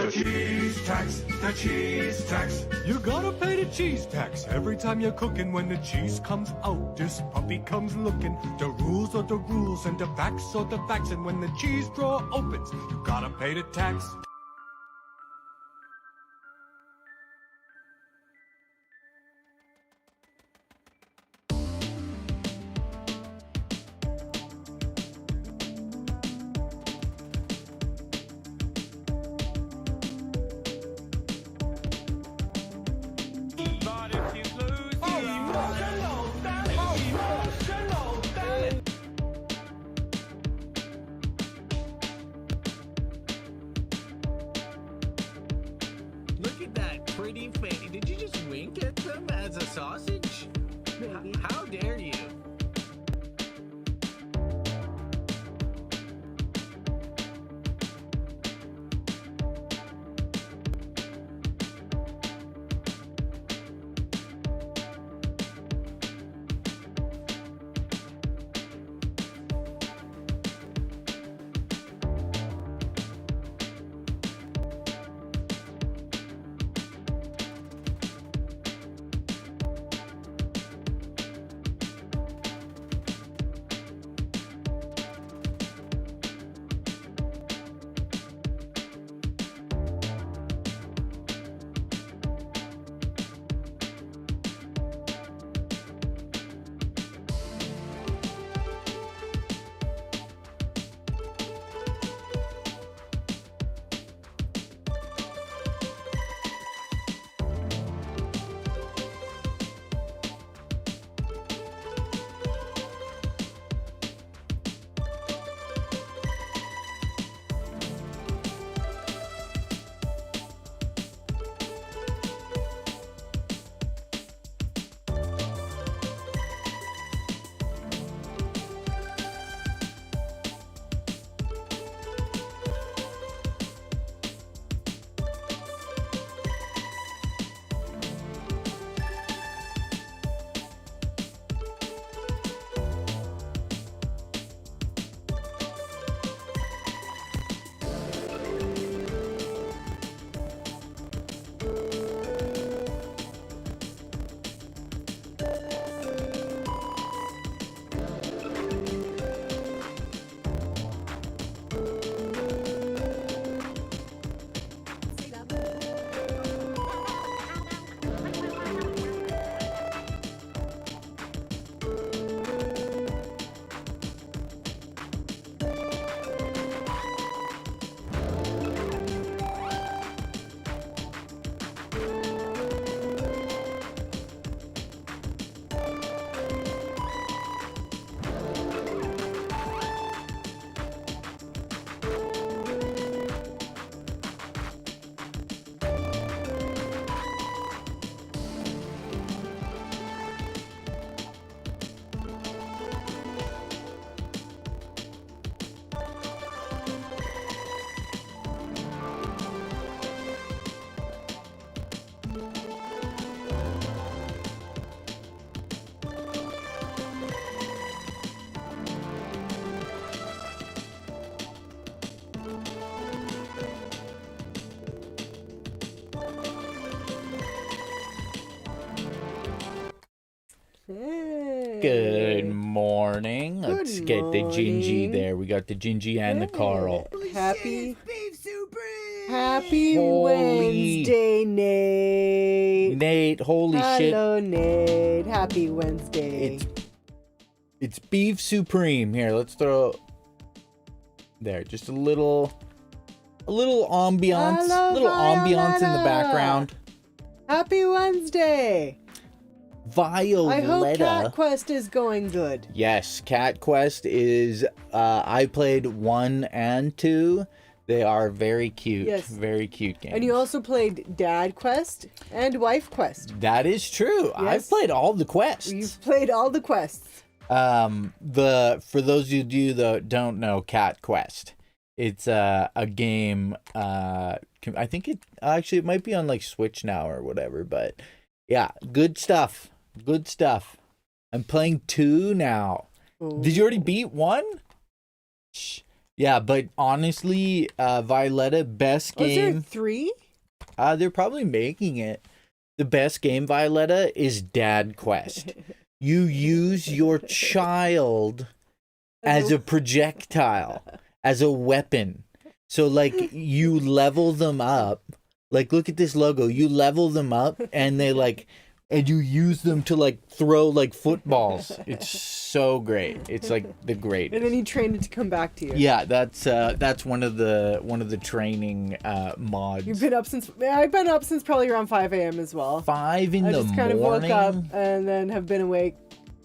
The cheese tax, the cheese tax. You gotta pay the cheese tax every time you're cooking. When the cheese comes out, this puppy comes looking. The rules are the rules and the facts are the facts. And when the cheese drawer opens, you gotta pay the tax. Look at that pretty face. Did you just wink at them as a sausage? How dare you? Good morning. Let's get the Jinjee morning. there. We got the Jinjee and the Carl. Happy Holy- Wednesday, Nate. Nate, holy shit. Hello, Nate. Happy Wednesday. It's beef supreme. Here, let's throw there. Just a little ambiance. Hello, Ambiance in the Violetta. background. Happy Wednesday. Violetta. I hope Cat Quest is going good. Yes, Cat Quest is I played 1 and 2. They are very cute. Yes. Very cute games. And you also played Dad Quest and Wife Quest. That is true. I've Yes. played all the quests. You've played all the quests. For those of you that don't know Cat Quest, it's a game. I think it might be on like Switch now or whatever. But yeah, good stuff. Good stuff. I'm playing 2 now. Ooh. Did you already beat 1? Shh. Yeah, but honestly, Violetta, best Was there game. 3? They're probably making it. The best game, Violetta, is Dad Quest. You use your child as a projectile, as a weapon. So, like, you level them up. Like, look at this logo. You level them up, and they, like, and you use them to, like, throw, like, footballs. It's so great. It's, like, the greatest. And then you trained it to come back to you. Yeah, that's one of the training mods. You've been up since... I've been up since probably around 5 a.m. as well. 5 in I the just kind morning. of woke up and then have been awake.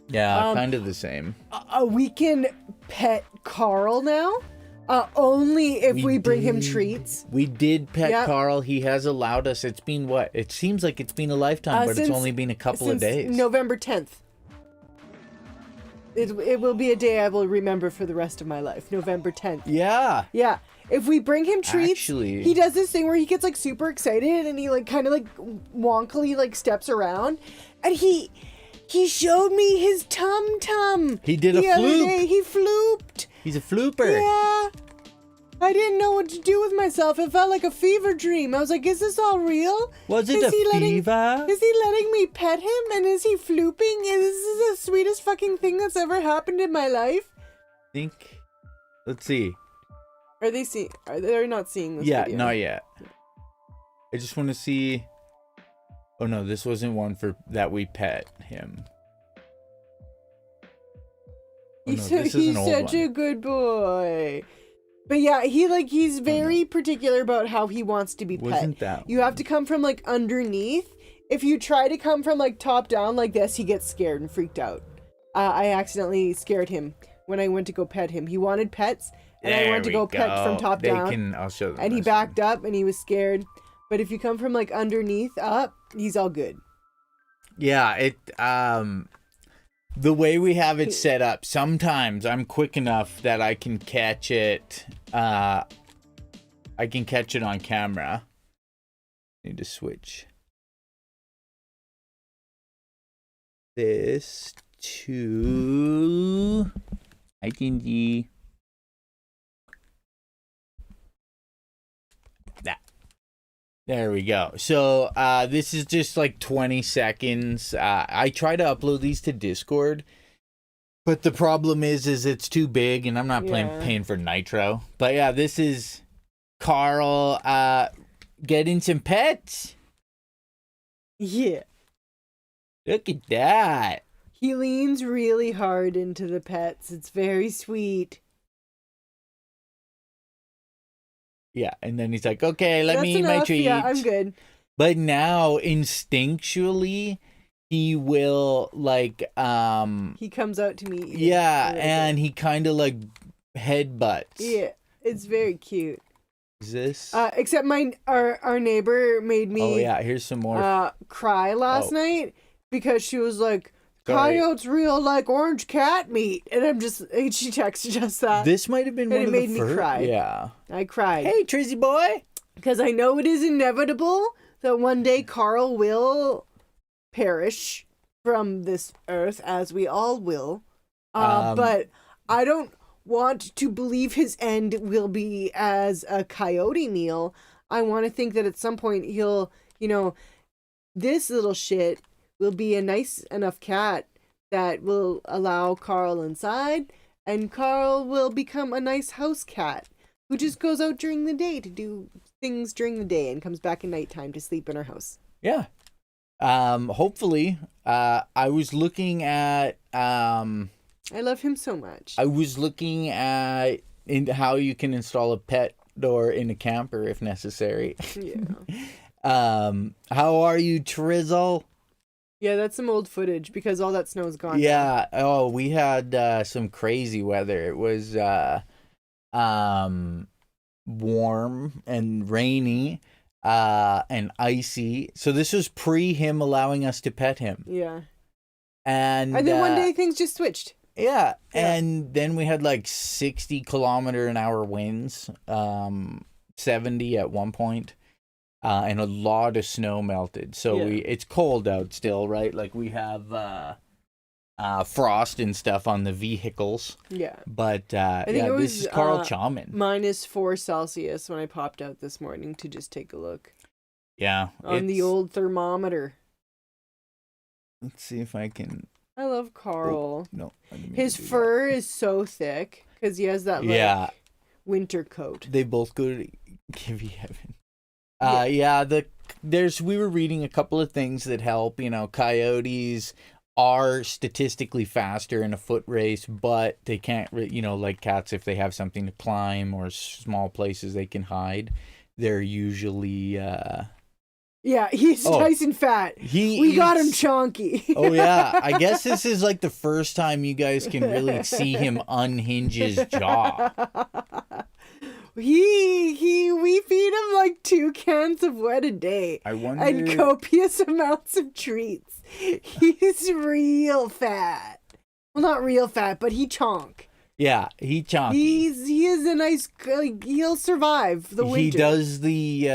Yeah, kind of the same. We can pet Carl now. Only if we bring him did. treats. We did pet Yep. Carl. He has allowed us. It's been what? It seems like it's been a lifetime, but it's only been a couple of since days. November 10th. It will be a day I will remember for the rest of my life. November 10th. Yeah. Yeah. If we bring him treats, Actually- he does this thing where he gets like super excited and he like kind of like wonkily like steps around, and he showed me his tum tum. He did a the other floop. day. He flooped. He's a flooper. Yeah. I didn't know what to do with myself. It felt like a fever dream. I was like, is this all real? Was it Is he a letting- fever? Is he letting me pet him? And is he flooping? And this is the sweetest fucking thing that's ever happened in my life. Think. Let's see. Are they seeing? Are they not seeing this Yeah, video? not yet. I just want to see. Oh no, this wasn't one for that we pet him. Oh, no, He's this is an old such one. a good boy. But yeah, he's very particular about how he wants to be pet. Wasn't that You have to come from like underneath. If you try to come from like top down like this, he gets scared and freaked out. I accidentally scared him when I went to go pet him. He wanted pets, and I There went to we go pet from top down. I'll show them. And he this backed up and he was scared. But if you come from like underneath up, he's all good. Yeah, it the way we have it set up, sometimes I'm quick enough that I can catch it on camera. Need to switch this to hi Jinjee. There we go. So this is just like 20 seconds. I try to upload these to Discord, but the problem is it's too big, and I'm not paying for Nitro. But yeah, this is Carl getting some pets. Yeah. Look at that. He leans really hard into the pets. It's very sweet. Yeah, and then he's like, "Okay, let That's me eat my enough. treat." Yeah, I'm good. But now, instinctually, he will like He comes out to me. yeah, and he kind of like headbutts. Yeah, it's very cute. Is this? Except our neighbor made me Oh yeah, here's some more. cry last Oh. night because she was like, Sorry. coyotes real like orange cat meat, and she texted us that. This might have been and one it of made the me first. cry. Yeah. I cried Hey, Trizzy boy. because I know it is inevitable that one day Carl will perish from this earth, as we all will. But I don't want to believe his end will be as a coyote meal. I want to think that at some point he'll, this little shit will be a nice enough cat that will allow Carl inside, and Carl will become a nice house cat who just goes out during the day to do things during the day and comes back at nighttime to sleep in our house. Yeah. Hopefully, I was looking at I love him so much. how you can install a pet door in a camper if necessary. Yeah. How are you, Trizzle? Yeah, that's some old footage because all that snow's gone. Yeah. Oh, we had some crazy weather. It was warm and rainy and icy. So this was pre him allowing us to pet him. Yeah. And And then one day things just switched. yeah, Yeah. and then we had like 60-kilometer-an-hour winds, 70 at one point, and a lot of snow melted. So Yeah. it's cold out still, right? Like we have frost and stuff on the vehicles. Yeah. But I think it was, this is Carl Chalman. -4 Celsius when I popped out this morning to just take a look. Yeah. On the old thermometer. Let's see if I can. I love Carl. Oh, no. I didn't mean His to do fur is so thick because he has that that. like Yeah. winter coat. They both go to give you heaven. We were reading a couple of things that help. Coyotes are statistically faster in a foot race, but they can't, like cats, if they have something to climb or small places they can hide, they're usually Yeah, he's nice and fat. We got him chonky. Oh yeah, I guess this is like the first time you guys can really see him unhinge his jaw. We feed him like 2 cans of wet a day. I wonder. And copious amounts of treats. He's real fat. Well, not real fat, but he chonk. Yeah, he chonky. He is a nice. He'll survive the winter. He does the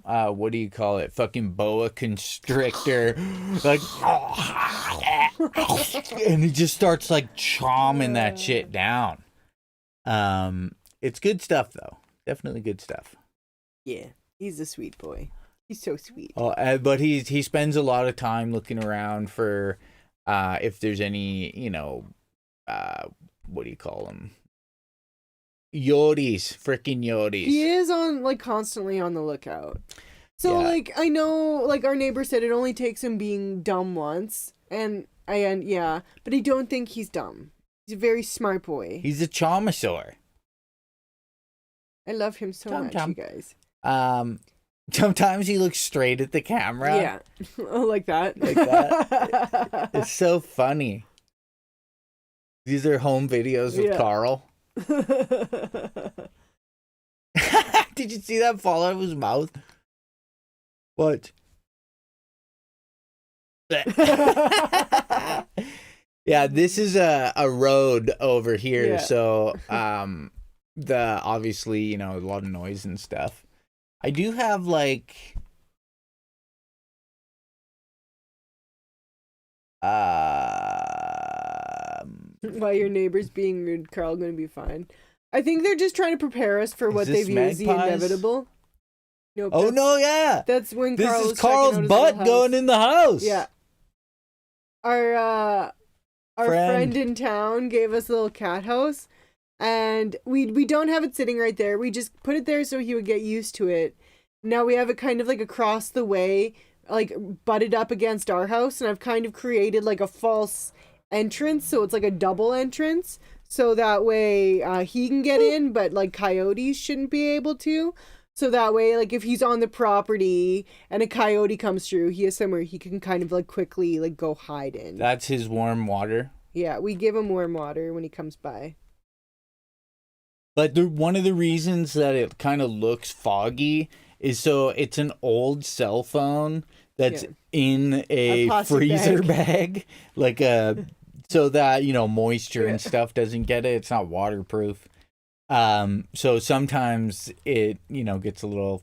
what do you call it? Fucking boa constrictor, like, and he just starts like chomping that shit down. It's good stuff though. Definitely good stuff. Yeah, he's a sweet boy. He's so sweet. Oh, but he spends a lot of time looking around for if there's any, what do you call them? Yodis, freaking yodis. He is constantly on the lookout. So I know our neighbor said it only takes him being dumb once, and but I don't think he's dumb. He's a very smart boy. He's a chomosaur. I love him so much, you guys. Sometimes he looks straight at the camera. Yeah, like that. Like that. It's so funny. These are home videos of Carl. Did you see that fall out of his mouth? What? Yeah, this is a road over here, so obviously, a lot of noise and stuff. I do have while your neighbor's being rude, Carl gonna be fine. I think they're just trying to prepare us for what they view as the inevitable. Nope, oh no, yeah. That's when this is Carl's butt going in the house. Yeah. Our friend in town gave us a little cat house, and we don't have it sitting right there. We just put it there so he would get used to it. Now we have it kind of like across the way, like butted up against our house, and I've kind of created like a false entrance, so it's like a double entrance, so that way he can get in, but like coyotes shouldn't be able to. So that way, like, if he's on the property and a coyote comes through, he has somewhere he can kind of, like, quickly, like, go hide in. That's his warm water? Yeah, we give him warm water when he comes by. But one of the reasons that it kind of looks foggy is so it's an old cell phone that's in a freezer bag. Like, so that, moisture and stuff doesn't get it. It's not waterproof. So sometimes it, gets a little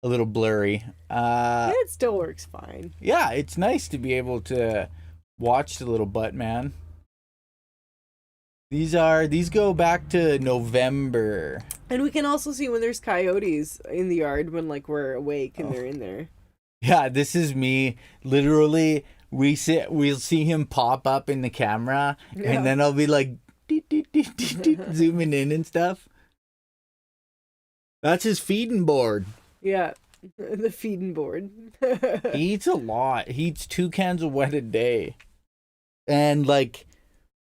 blurry. It still works fine. Yeah, it's nice to be able to watch the little butt man. These go back to November. And we can also see when there's coyotes in the yard when we're awake and they're in there. Yeah, this is me. Literally, we'll see him pop up in the camera and then I'll be like zooming in and stuff. That's his feeding board. Yeah, the feeding board. He eats a lot. He eats 2 cans of wet a day. And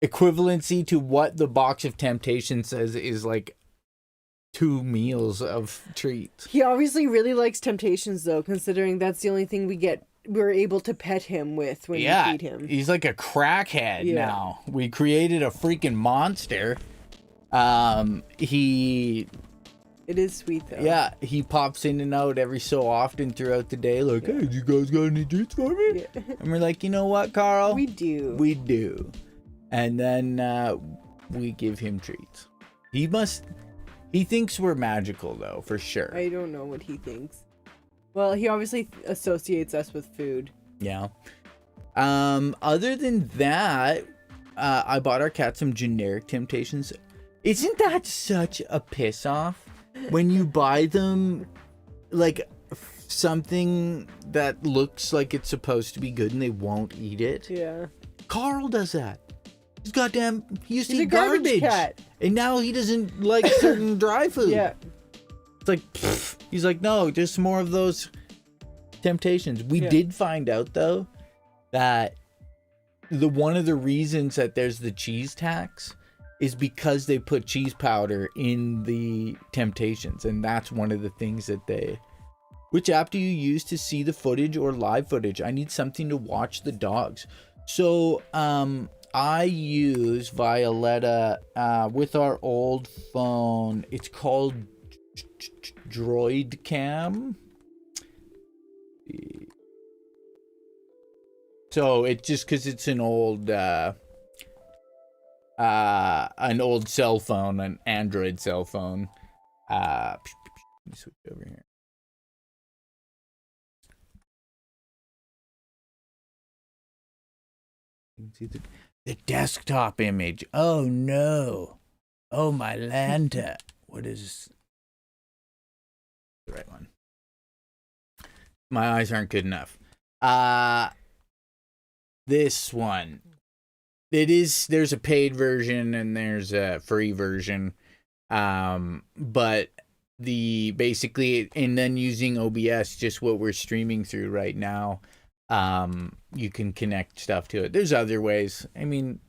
equivalency to what the box of temptation says is 2 meals of treats. He obviously really likes Temptations though, considering that's the only thing we're able to pet him with when we feed him. He's like a crackhead now. We created a freaking monster. It is sweet though. Yeah, he pops in and out every so often throughout the day, like, hey, you guys got any treats for me? Yeah. And we're like, you know what, Carl? We do. We do. And then we give him treats. He thinks we're magical though, for sure. I don't know what he thinks. Well, he obviously associates us with food. Yeah. Other than that, I bought our cat some generic Temptations. Isn't that such a piss off when you buy them like something that looks like it's supposed to be good and they won't eat it? Yeah. Carl does that. He used to He's eat a garbage cat. and now he doesn't like certain dry food. Yeah. It's like, pfft. He's like, no, just some more of those Temptations. We did find out though that one of the reasons that there's the cheese tax is because they put cheese powder in the Temptations, and that's one of the things that they. Which app do you use to see the footage or live footage? I need something to watch the dogs. So I use Violetta with our old phone. It's called Droid Cam. So it's just because it's an old cell phone, an Android cell phone. Let me switch over here. You can see the desktop image. Oh no! Oh my Lanta! What is the right one? My eyes aren't good enough. This one. There's a paid version and there's a free version. But basically, and then using OBS, just what we're streaming through right now, you can connect stuff to it. There's other ways. I mean,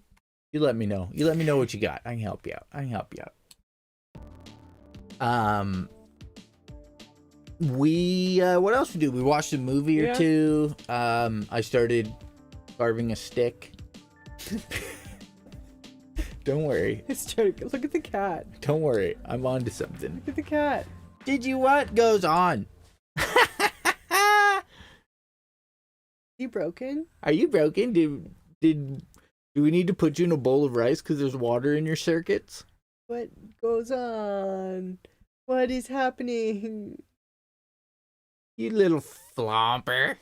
you let me know. You let me know what you got. I can help you out. What else we do? We watched a movie or two. I started carving a stick. Don't worry. Look at the cat. Don't worry. I'm on to something. Look at the cat. Did you what goes on? You broken? Are you broken? Do we need to put you in a bowl of rice because there's water in your circuits? What goes on? What is happening? You little flomper.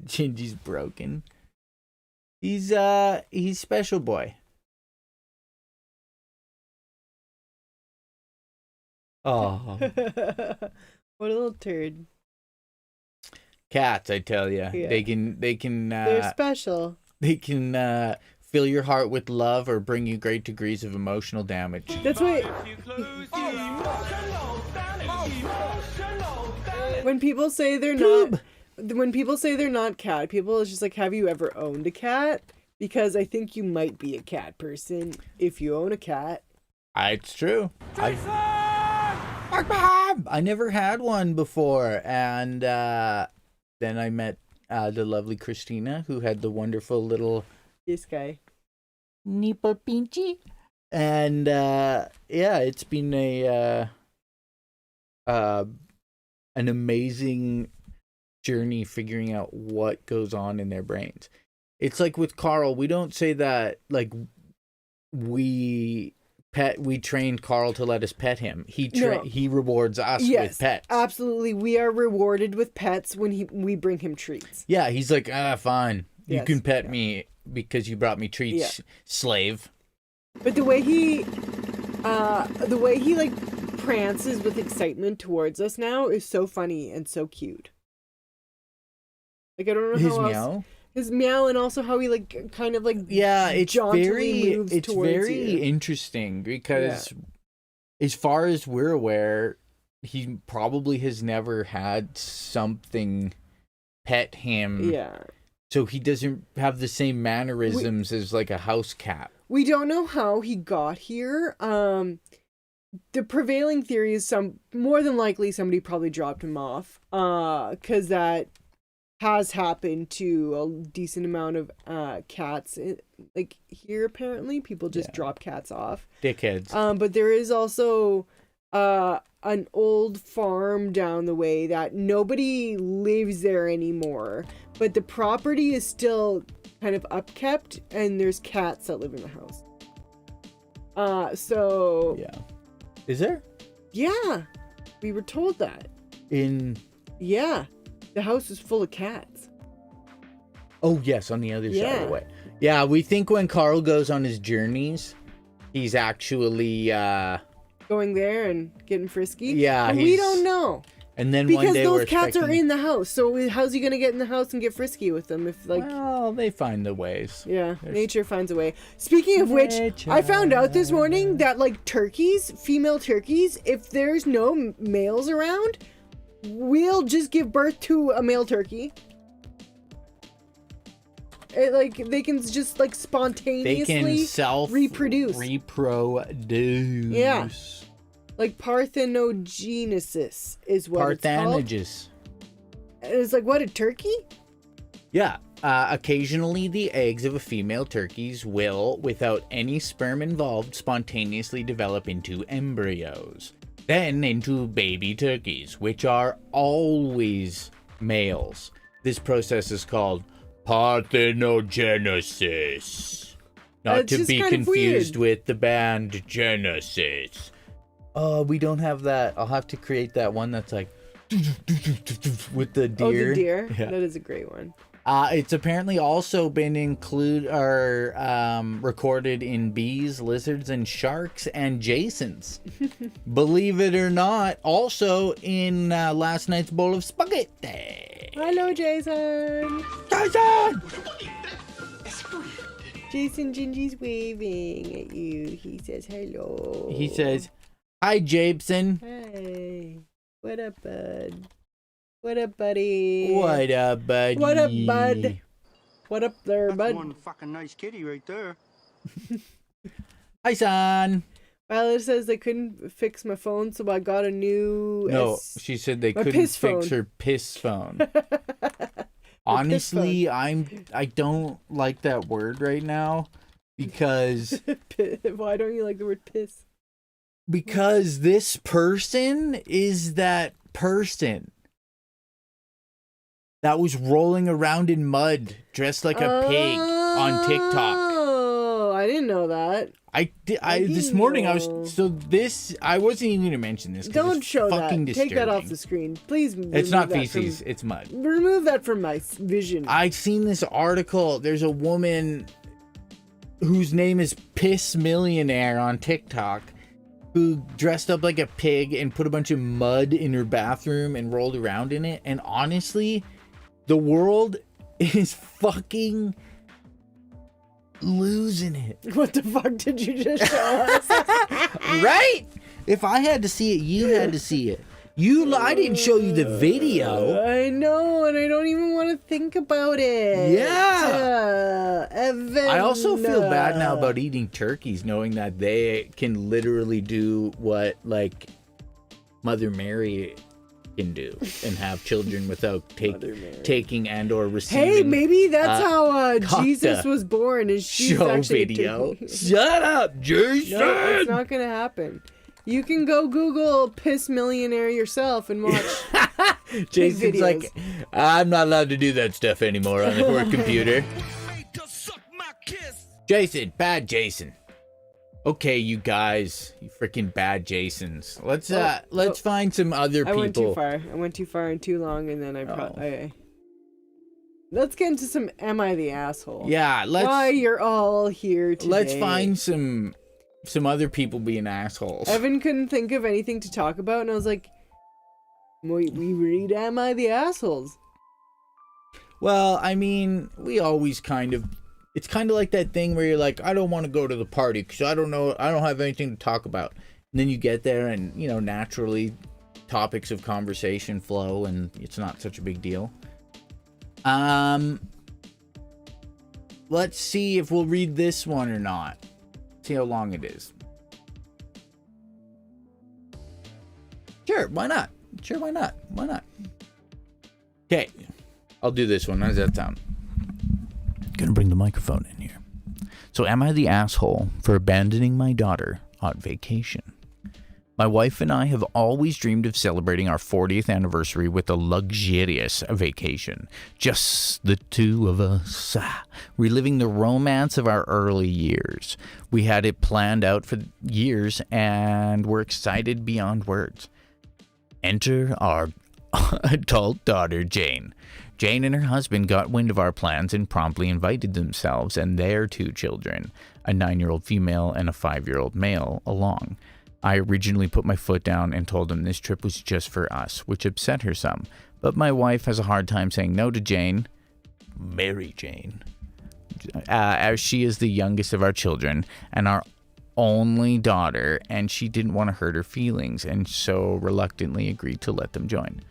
Jinjee's broken. He's special boy. Oh. What a little turd. Cats, I tell you. Yeah. They can They're special. They can fill your heart with love or bring you great degrees of emotional damage. That's why when people say they're not cat people, it's just like, have you ever owned a cat? Because I think you might be a cat person if you own a cat. It's true. I never had one before, and then I met the lovely Christina, who had the wonderful little This guy. nipple pinchy, and it's been an amazing journey figuring out what goes on in their brains. It's like with Carl, we don't say that like we trained Carl to let us pet him. He rewards us with pets. Absolutely. We are rewarded with pets when we bring him treats. Yeah, he's like, fine. Yes, you can pet me because you brought me treats, slave. But the way he like prances with excitement towards us now is so funny and so cute. Like, I don't know His how meow? else. His meow, and also how he like kind of like it's jauntily moves towards very you. interesting because as far as we're aware, he probably has never had something pet him. Yeah. So he doesn't have the same mannerisms as like a house cat. We don't know how he got here. The prevailing theory is more than likely somebody probably dropped him off. 'Cause that has happened to a decent amount of cats. Like here, apparently, people just drop cats off. Dickheads. But there is also an old farm down the way that nobody lives there anymore. But the property is still kind of upkept, and there's cats that live in the house. So yeah. Is there? Yeah, we were told that. In Yeah, the house is full of cats. Oh, yes, on the other side of Yeah. the way. Yeah, we think when Carl goes on his journeys, he's actually, Going there and getting frisky. Yeah, And we he's- don't know. and then one Because day we're those cats are expecting- in the house. So how's he going to get in the house and get frisky with them if like... Well, they find the ways. Yeah, nature finds a way. Speaking of which, I found out this morning that like turkeys, female turkeys, if there's no males around, we'll just give birth to a male turkey. Like they can just like They spontaneously can reproduce. Reproduce. Yeah. Like parthenogenesis is what it's called. Parthenogenesis. And it's like, what, a turkey? Yeah. Occasionally, the eggs of a female turkeys will, without any sperm involved, spontaneously develop into embryos. Then into baby turkeys, which are always males. This process is called parthenogenesis. Not It's to just be kind of confused weird. with the band Genesis. We don't have that. I'll have to create that one that's like with the deer. Oh, the deer. Yeah. That is a great one. It's apparently also been recorded in bees, lizards, and sharks and Jasons. Believe it or not, also in last night's bowl of spaghetti. Hello, Jason. Jason! Jason Jinjee's waving at you. He says hello. He says, "Hi, Jason." Hey. What up, bud? What up, buddy? What up, buddy? What up, bud? What up there, bud? One fucking nice kitty right there. Hi, son. Well, it says they couldn't fix my phone, so I got a new... No, she said they my couldn't piss fix phone. her piss phone. Honestly, I don't like that word right now because Why don't you like the word piss? this person is that person that was rolling around in mud dressed like a pig on TikTok. Oh, I didn't know that. This morning I wasn't even gonna mention this. 'Cause Don't it's show that. fucking Take that off disturbing. the screen. Please remove It's not that feces, it's mud. remove that from my vision. I've seen this article. There's a woman whose name is Piss Millionaire on TikTok who dressed up like a pig and put a bunch of mud in her bathroom and rolled around in it. And honestly, the world is fucking losing it. What the fuck did you just show us? Right? If I had to see it, you had to see it. I didn't show you the video. I know, and I don't even want to think about it. Yeah. Evan. I also feel bad now about eating turkeys, knowing that they can literally do what, like, Mother Mary can do and have children without taking and or receiving. Hey, maybe that's how cockta Jesus was born. Is she's show actually a video. turkey. Shut up, Jason. No, it's not gonna happen. You can go Google "piss millionaire" yourself and watch. Jason's videos. like, I'm not allowed to do that stuff anymore on the work computer. Jason, bad Jason. Okay, you guys, you freaking bad Jasons. Let's find some other people. I went too far. I went too far and too long, and then Let's get into some "Am I the Asshole?" Yeah, Why you're all here today. let's find some other people being assholes. Evan couldn't think of anything to talk about, and I was like, we read "Am I the Assholes?" Well, I mean, we always it's kind of like that thing where you're like, I don't want to go to the party because I don't have anything to talk about. And then you get there and, naturally topics of conversation flow and it's not such a big deal. Let's see if we'll read this one or not. See how long it is. Sure, why not? Why not? Okay, I'll do this one. How does that sound? Gonna bring the microphone in here. So, am I the asshole for abandoning my daughter on vacation? My wife and I have always dreamed of celebrating our 40th anniversary with a luxurious vacation. Just the two of us, reliving the romance of our early years. We had it planned out for years and we're excited beyond words. Enter our adult daughter, Jane. Jane and her husband got wind of our plans and promptly invited themselves and their 2 children, a 9-year-old female and a 5-year-old male, along. I originally put my foot down and told them this trip was just for us, which upset her some. But my wife has a hard time saying no to Jane, Mary Jane, as she is the youngest of our children and our only daughter, and she didn't want to hurt her feelings and so reluctantly agreed to let them join.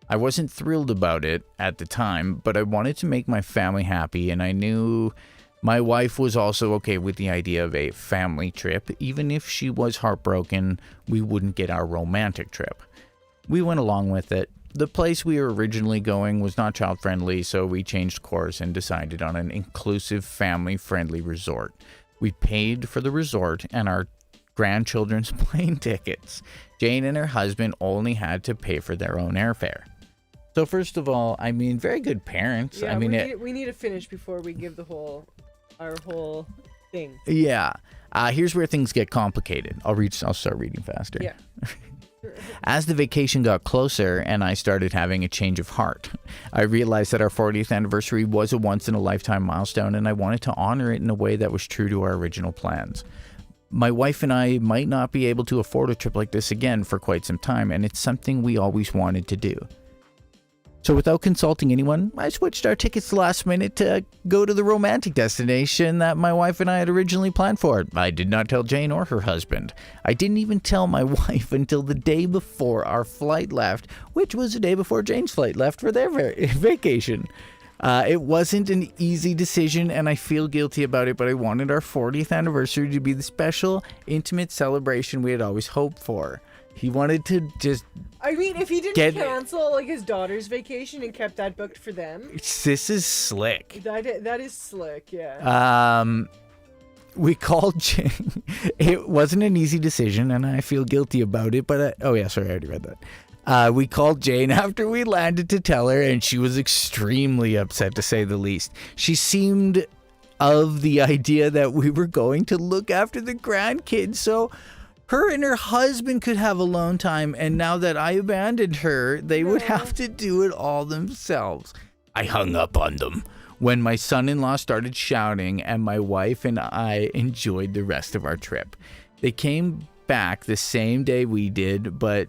I wasn't thrilled about it at the time, but I wanted to make my family happy, and I knew my wife was also okay with the idea of a family trip. Even if she was heartbroken, we wouldn't get our romantic trip. We went along with it. The place we were originally going was not child-friendly, so we changed course and decided on an inclusive, family-friendly resort. We paid for the resort and our grandchildren's plane tickets. Jane and her husband only had to pay for their own airfare. So first of all, I mean, very good parents. Yeah, I mean, we need to finish before we give our whole thing. Yeah. Here's where things get complicated. I'll start reading faster. Yeah. As the vacation got closer and I started having a change of heart, I realized that our 40th anniversary was a once-in-a-lifetime milestone, and I wanted to honor it in a way that was true to our original plans. My wife and I might not be able to afford a trip like this again for quite some time, and it's something we always wanted to do. So without consulting anyone, I switched our tickets last minute to go to the romantic destination that my wife and I had originally planned for. I did not tell Jane or her husband. I didn't even tell my wife until the day before our flight left, which was the day before Jane's flight left for their vacation. It wasn't an easy decision, and I feel guilty about it, but I wanted our 40th anniversary to be the special, intimate celebration we had always hoped for. He wanted to just... I mean, if he didn't cancel like his daughter's vacation and kept that booked for them, this is slick. That is slick, yeah. We called Jane. It wasn't an easy decision, and I feel guilty about it. But I already read that. We called Jane after we landed to tell her, and she was extremely upset, to say the least. She seemed of the idea that we were going to look after the grandkids, so her and her husband could have alone time, and now that I abandoned her, they would have to do it all themselves. I hung up on them when my son-in-law started shouting, and my wife and I enjoyed the rest of our trip. They came back the same day we did, but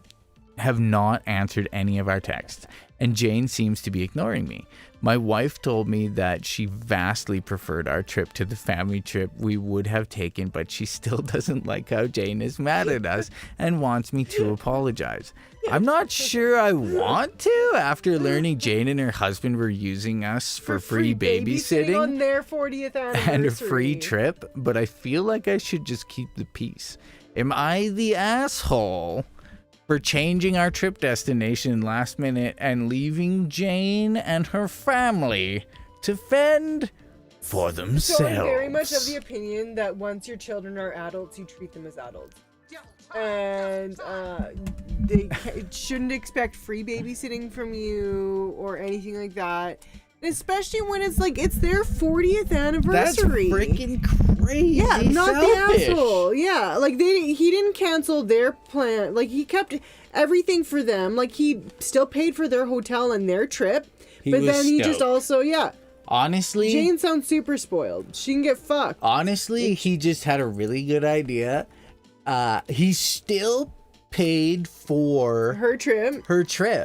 have not answered any of our texts, and Jane seems to be ignoring me. My wife told me that she vastly preferred our trip to the family trip we would have taken, but she still doesn't like how Jane is mad at us and wants me to apologize. I'm not sure I want to after learning Jane and her husband were using us for free babysitting on their 40th anniversary and a free trip, but I feel like I should just keep the peace. Am I the asshole for changing our trip destination last minute and leaving Jane and her family to fend for themselves? So I'm very much of the opinion that once your children are adults, you treat them as adults. And they shouldn't expect free babysitting from you or anything like that. Especially when it's like, it's their 40th anniversary. That's freaking crazy. Yeah, not selfish. the asshole. Yeah, like he didn't cancel their plan. Like he kept everything for them. Like he still paid for their hotel and their trip. But then he just also, honestly, Jane sounds super spoiled. She can get fucked. Honestly, he just had a really good idea. He still paid for her trip.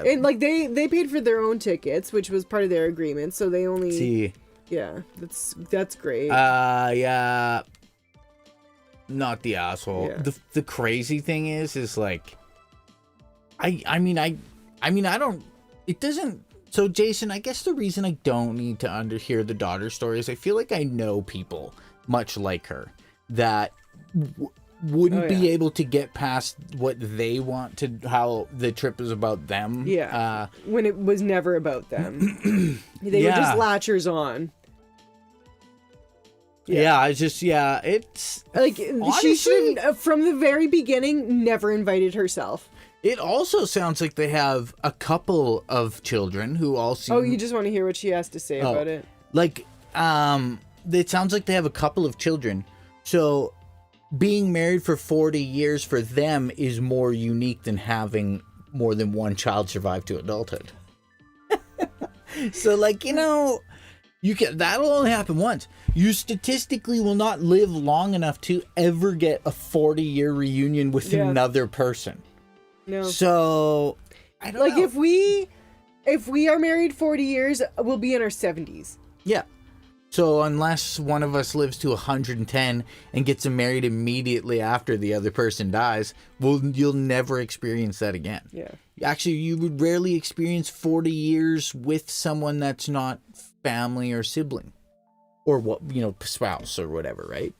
And like they paid for their own tickets, which was part of their agreement. So they only that's great. Yeah. Not the asshole. Yeah. The crazy thing is like I mean I don't, it doesn't. So Jason, I guess the reason I don't need to underhear the daughter story is I feel like I know people much like her that wouldn't be able to get past what they want to, how the trip is about them. Yeah. When it was never about them. They were just latchers on. It's like, honestly, she should, from the very beginning, never invited herself. It also sounds like they have a couple of children who all seem... Oh, you just want to hear what she has to say about it? Like, it sounds like they have a couple of children. So being married for 40 years for them is more unique than having more than one child survive to adulthood. So, like, that'll only happen once. You statistically will not live long enough to ever get a 40-year reunion with another person. No. So, I don't know. If we are married 40 years, we'll be in our 70s. Yeah. So unless one of us lives to 110 and gets married immediately after the other person dies, you'll never experience that again. Yeah. Actually, you would rarely experience 40 years with someone that's not family or sibling or spouse or whatever, right?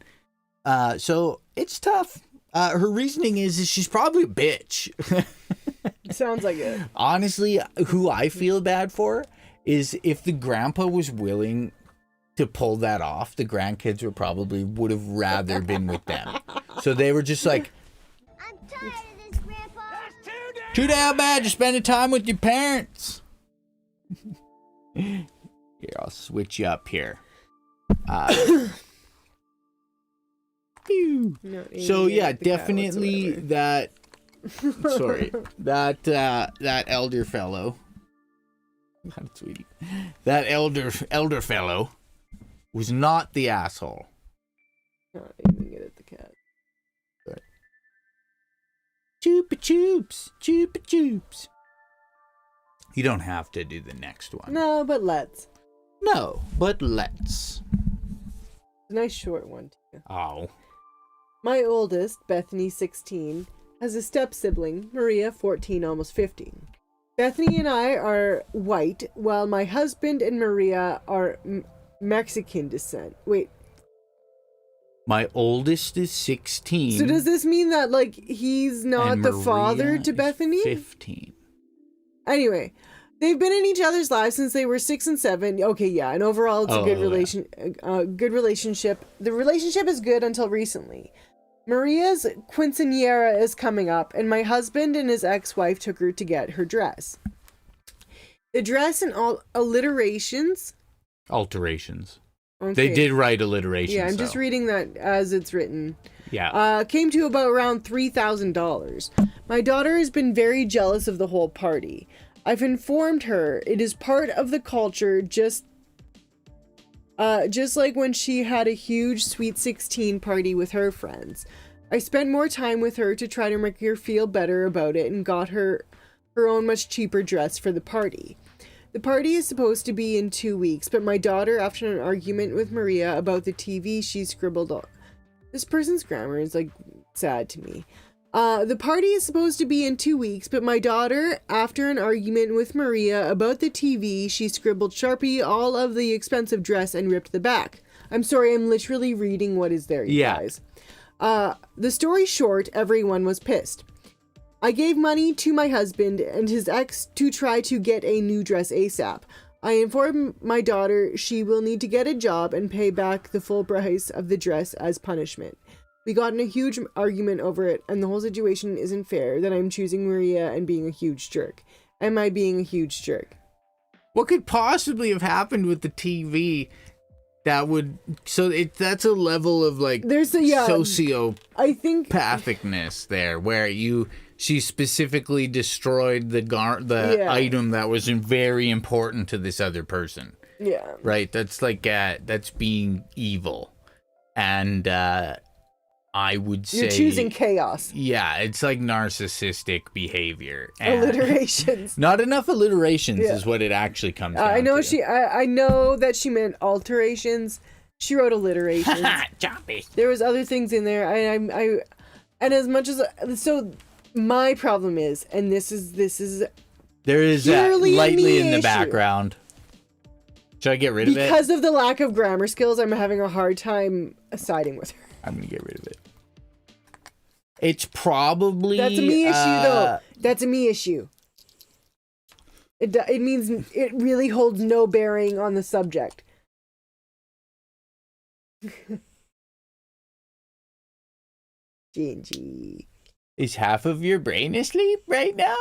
So it's tough. Her reasoning is she's probably a bitch. Sounds like it. Honestly, who I feel bad for is if the grandpa was willing to pull that off, the grandkids would have rather been with them. So they were just like, I'm tired of this, Grandpa. too damn bad you're spending time with your parents. Here, I'll switch you up here. Phew. No, So yeah, the cat definitely whatsoever. that elder fellow. Not sweetie. That elder fellow was not the asshole. Not aiming it at the cat. Chupa choops. You don't have to do the next one. No, but let's. No, but let's. A nice short one, too. Oh. My oldest, Bethany, 16, has a step-sibling, Maria, 14, almost 15. Bethany and I are white, while my husband and Maria are Mexican descent. Wait. My oldest is 16. So does this mean that, like, he's not and the Maria father to is Bethany? 15. Anyway, they've been in each other's lives since they were 6 and 7. Okay, yeah, and overall it's a good good relationship. The relationship is good until recently. Maria's quinceañera is coming up, and my husband and his ex-wife took her to get her dress. The dress and all alterations. Okay. They did write alliterations. Yeah, I'm just reading that as it's written. Yeah. Came to about around $3,000. My daughter has been very jealous of the whole party. I've informed her it is part of the culture, just like when she had a huge Sweet 16 party with her friends. I spent more time with her to try to make her feel better about it and got her own much cheaper dress for the party. The party is supposed to be in 2 weeks, but my daughter, after an argument with Maria about the TV, she scribbled on. This person's grammar is, like, sad to me. The party is supposed to be in 2 weeks, but my daughter, after an argument with Maria about the TV, she scribbled Sharpie all of the expensive dress and ripped the back. I'm sorry, I'm literally reading what is there, you guys. The story short, everyone was pissed. I gave money to my husband and his ex to try to get a new dress ASAP. I informed my daughter she will need to get a job and pay back the full price of the dress as punishment. We got in a huge argument over it, and the whole situation isn't fair that I'm choosing Maria and being a huge jerk. Am I being a huge jerk? What could possibly have happened with the TV that would... So that's a level of, like, There's a, I think sociopathicness there, where she specifically destroyed the item that was very important to this other person. Yeah. Right? That's like, that's being evil. And I would say... You're choosing chaos. Yeah, it's like narcissistic behavior. And alliterations. Not enough alliterations is what it actually comes down I know to. I know that she meant alterations. She wrote alliterations. Choppy. There was other things in there. And as much as... So... My problem is, and this is there is lightly in the background. Should I get rid of it? Because of the lack of grammar skills, I'm having a hard time siding with her. I'm gonna get rid of it. It's probably that's a me issue, though. That's a me issue. It means it really holds no bearing on the subject. Jinjee. Is half of your brain asleep right now?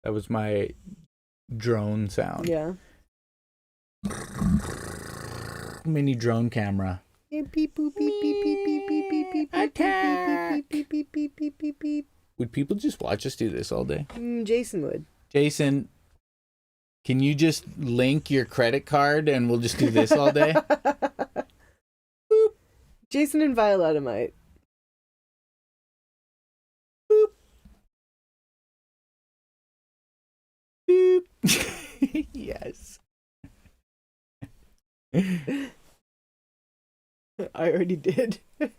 That was my drone sound. Yeah. Mini drone camera. Beep, beep, boop, beep, beep, beep, beep, beep, beep, beep, Attack. beep, beep, beep, beep, beep, beep. Would people just watch us do this all day? Jason would. Jason, can you just link your credit card and we'll just do this all day? Boop. Jason and Violetta might. Boop. Yes. I already did. Take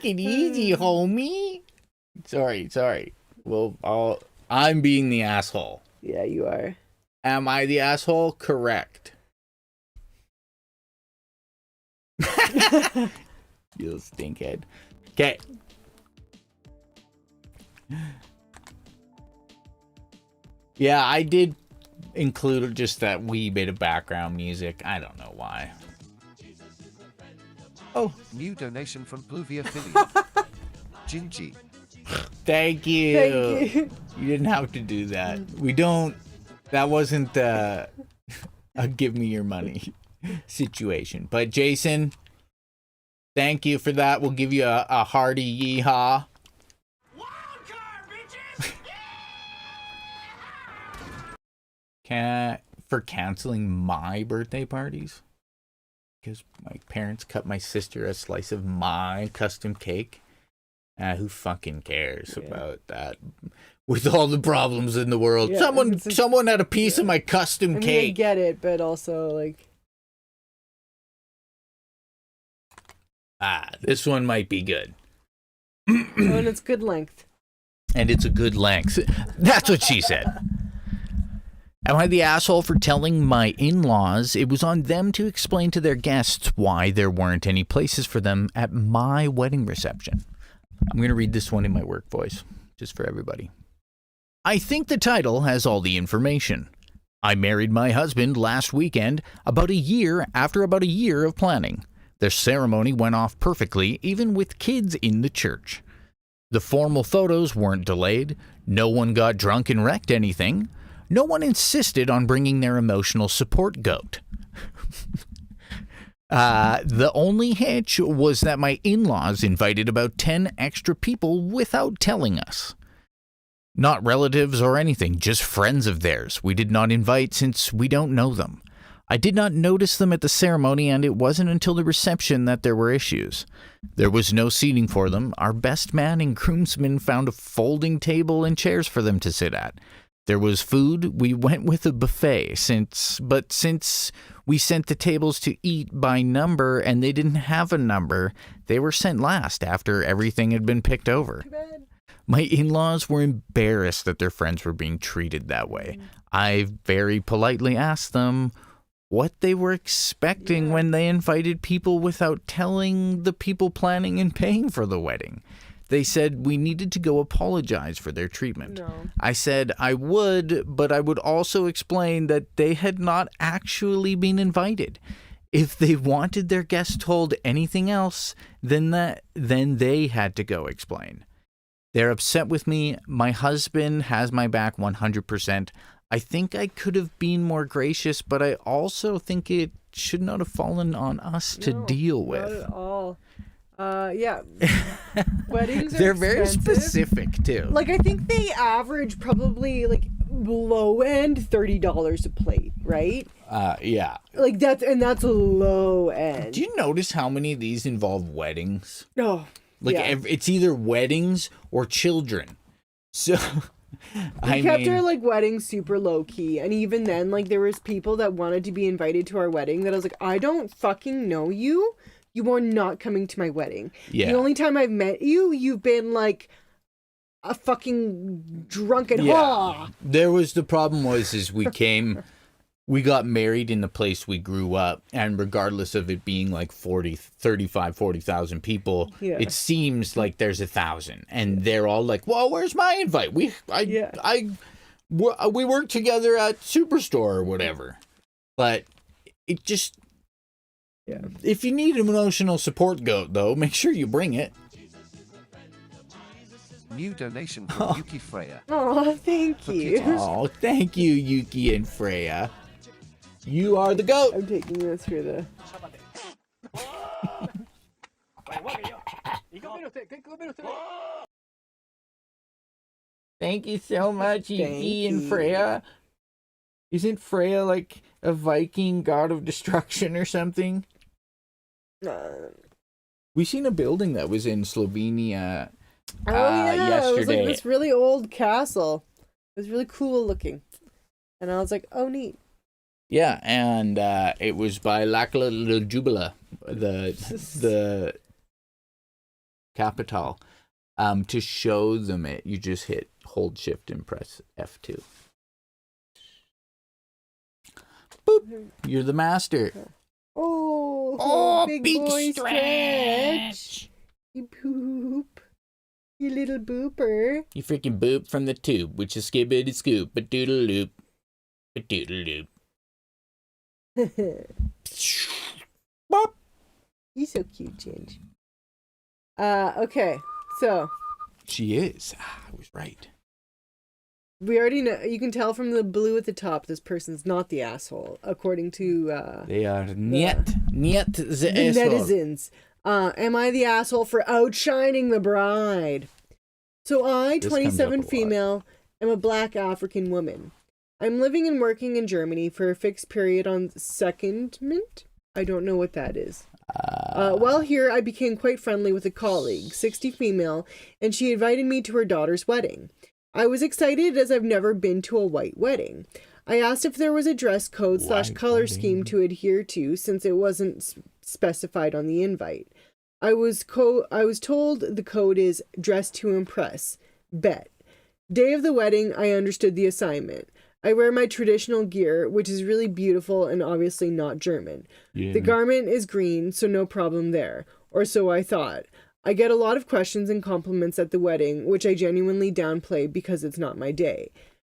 it easy, homie. Sorry. Well, I'm being the asshole. Yeah, you are. Am I the asshole? Correct. You stinkhead. Okay. Yeah, I did include just that wee bit of background music. I don't know why. Oh, New donation from Pluvia Philly. Jinjee. thank you. Thank you. You didn't have to do that. That wasn't a give me your money situation. But Jason, thank you for that. We'll give you a hearty yeehaw. For canceling my birthday parties because my parents cut my sister a slice of my custom cake. Who fucking cares about that? With all the problems in the world, Yeah, someone had a piece of my custom I mean, I cake. get it, but also like. This one might be good. And it's good length. And it's a good length. That's what she said. Am I the asshole for telling my in-laws it was on them to explain to their guests why there weren't any places for them at my wedding reception? I'm going to read this one in my work voice, just for everybody. I think the title has all the information. I married my husband last weekend, after about a year of planning. Their ceremony went off perfectly, even with kids in the church. The formal photos weren't delayed. No one got drunk and wrecked anything. No one insisted on bringing their emotional support goat. The only hitch was that my in-laws invited about 10 extra people without telling us. Not relatives or anything, just friends of theirs we did not invite since we don't know them. I did not notice them at the ceremony, and it wasn't until the reception that there were issues. There was no seating for them. Our best man and groomsmen found a folding table and chairs for them to sit at. There was food. We went with a buffet since we sent the tables to eat by number and they didn't have a number, they were sent last after everything had been picked over. Too bad. My in-laws were embarrassed that their friends were being treated that way. I very politely asked them what they were expecting when they invited people without telling the people planning and paying for the wedding. They said we needed to go apologize for their treatment. No. I said I would, but I would also explain that they had not actually been invited. If they wanted their guests told anything else, then they had to go explain. They're upset with me. My husband has my back 100%. I think I could have been more gracious, but I also think it should not have fallen on us to deal with. Not at all. Yeah. Weddings are They're very expensive. specific too. Like, I think they average probably like low end $30 a plate, right? Yeah. Like that's a low end. Do you notice how many of these involve weddings? No. Like yeah. it's either weddings or children. So We kept our like wedding super low key, and even then, like there was people that wanted to be invited to our wedding that I was like, I don't fucking know you. You are not coming to my wedding. Yeah. The only time I've met you, you've been like a fucking drunken haw. There was the problem is we got married in the place we grew up, and regardless of it being like 40,000 people, it seems like there's 1,000, and they're all like, well, where's my invite? We work together at Superstore or whatever. But it just, if you need an emotional support goat, though, make sure you bring it. New donation from Yuki Freya. Oh, thank you. Oh, thank you, Yuki and Freya. You are the goat. I'm taking this for the. Thank you so much, Jinjee and you. Freya. Isn't Freya like a Viking god of destruction or something? We seen a building that was in Slovenia yesterday. It was like this really old castle. It was really cool looking, and I was like, "Oh, neat." Yeah, and it was by Lakla Ljubila, the capital. To show them it, you just hit hold shift and press F2. Boop. You're the master. Oh, big big boy stretch. You poop. You little booper. You freaking boop from the tube, which is skibbity scoop, but doodle loop, but doodle loop. Bop. You're so cute, Ginge. Okay, so She is. I was right. we already know. You can tell from the blue at the top, this person's not the asshole, according to They are niet the the asshole. netizens. Am I the asshole for outshining the bride? So I, This comes up a 27 lot. female, am a black African woman. I'm living and working in Germany for a fixed period on secondment. I don't know what that is. While here, I became quite friendly with a colleague, 60 female, and she invited me to her daughter's wedding. I was excited as I've never been to a white wedding. I asked if there was a dress code / White color wedding. scheme to adhere to since it wasn't specified on the invite. I was told the code is dress to impress. Bet. Day of the wedding, I understood the assignment. I wear my traditional gear, which is really beautiful and obviously not German. Yeah. The garment is green, so no problem there. Or so I thought. I get a lot of questions and compliments at the wedding, which I genuinely downplay because it's not my day.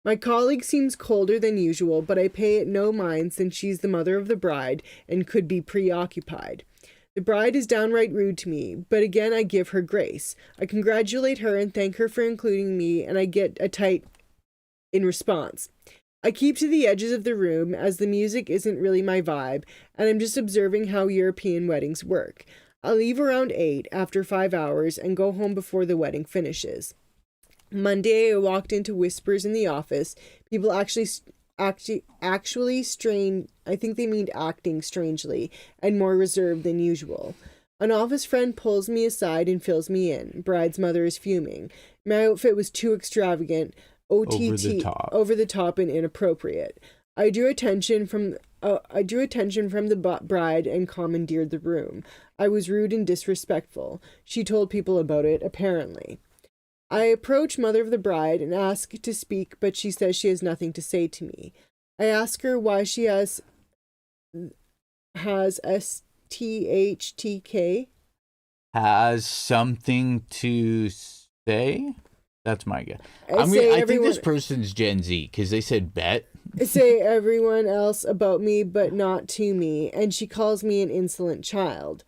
My colleague seems colder than usual, but I pay it no mind since she's the mother of the bride and could be preoccupied. The bride is downright rude to me, but again I give her grace. I congratulate her and thank her for including me, and I get a tight in response. I keep to the edges of the room as the music isn't really my vibe, and I'm just observing how European weddings work. I'll leave around 8 after 5 hours and go home before the wedding finishes. Monday, I walked into whispers in the office. People actually I think they mean acting strangely and more reserved than usual. An office friend pulls me aside and fills me in. Bride's mother is fuming. My outfit was too extravagant, over the top and inappropriate. I drew attention from the bride and commandeered the room. I was rude and disrespectful. She told people about it, apparently. I approach mother of the bride and ask to speak, but she says she has nothing to say to me. I ask her why she has STHTK. Has something to say? That's my guess. I think this person's Gen Z because they said bet. Say everyone else about me, but not to me, and she calls me an insolent child.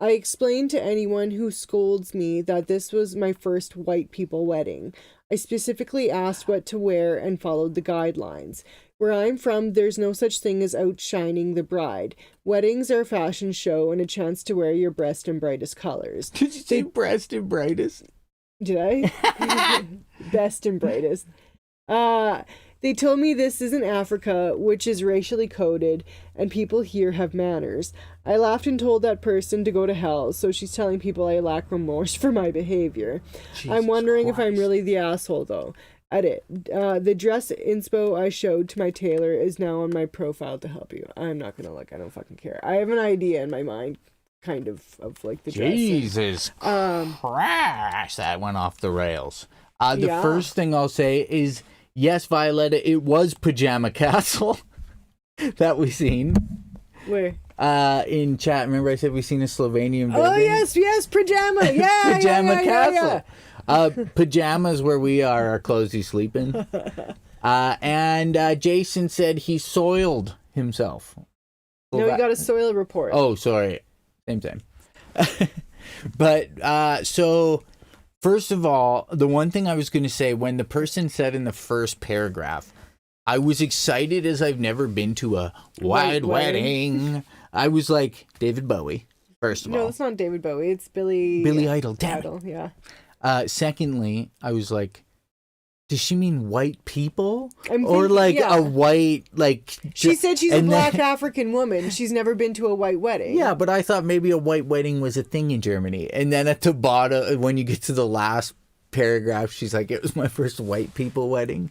I explained to anyone who scolds me that this was my first white people wedding. I specifically asked what to wear and followed the guidelines. Where I'm from, there's no such thing as outshining the bride. Weddings are a fashion show and a chance to wear your best and brightest colors. Did you say breast and brightest? Did I? Best and brightest. They told me this isn't Africa, which is racially coded, and people here have manners. I laughed and told that person to go to hell, so she's telling people I lack remorse for my behavior. I'm wondering if I'm really the asshole, though. Edit. The dress inspo I showed to my tailor is now on my profile to help you. I'm not gonna look. I don't fucking care. I have an idea in my mind, kind of like the dress. Jesus Christ, that went off the rails. The first thing I'll say is, yes, Violetta, it was Pajama Castle that we seen. Where? In chat, remember I said we seen a Slovenian building? Oh, yes, Pajama. Yeah, Pajama Castle. Yeah. Pajamas where we are, our clothes he's sleeping. And Jason said he soiled himself. No, he got a soil report. Oh, sorry. Same time. But, so, first of all, the one thing I was going to say, when the person said in the first paragraph, I was excited as I've never been to a white wedding. wedding. I was like, David Bowie, first of No, all. it's not David Bowie. It's Billy Idol. Damn it. Idol, yeah. Secondly, I was like, does she mean white people? I'm Or thinking- like yeah. a white, like... She said she's a and then- black African woman. She's never been to a white wedding. Yeah, but I thought maybe a white wedding was a thing in Germany. And then at the bottom, when you get to the last paragraph, she's like, it was my first white people wedding.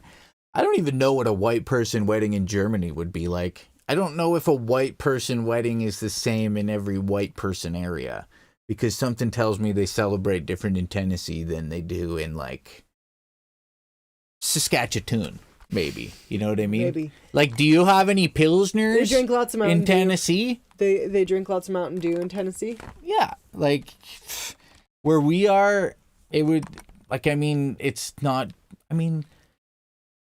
I don't even know what a white person wedding in Germany would be like. I don't know if a white person wedding is the same in every white person area. Because something tells me they celebrate different in Tennessee than they do in, like, Saskatchewan, maybe. You know what I mean? Maybe. Like, do you have any Pilsners They drink lots of Mountain in Dew. Tennessee? They drink lots of Mountain Dew in Tennessee. Yeah, like where we are, it would like. I mean, it's not. I mean,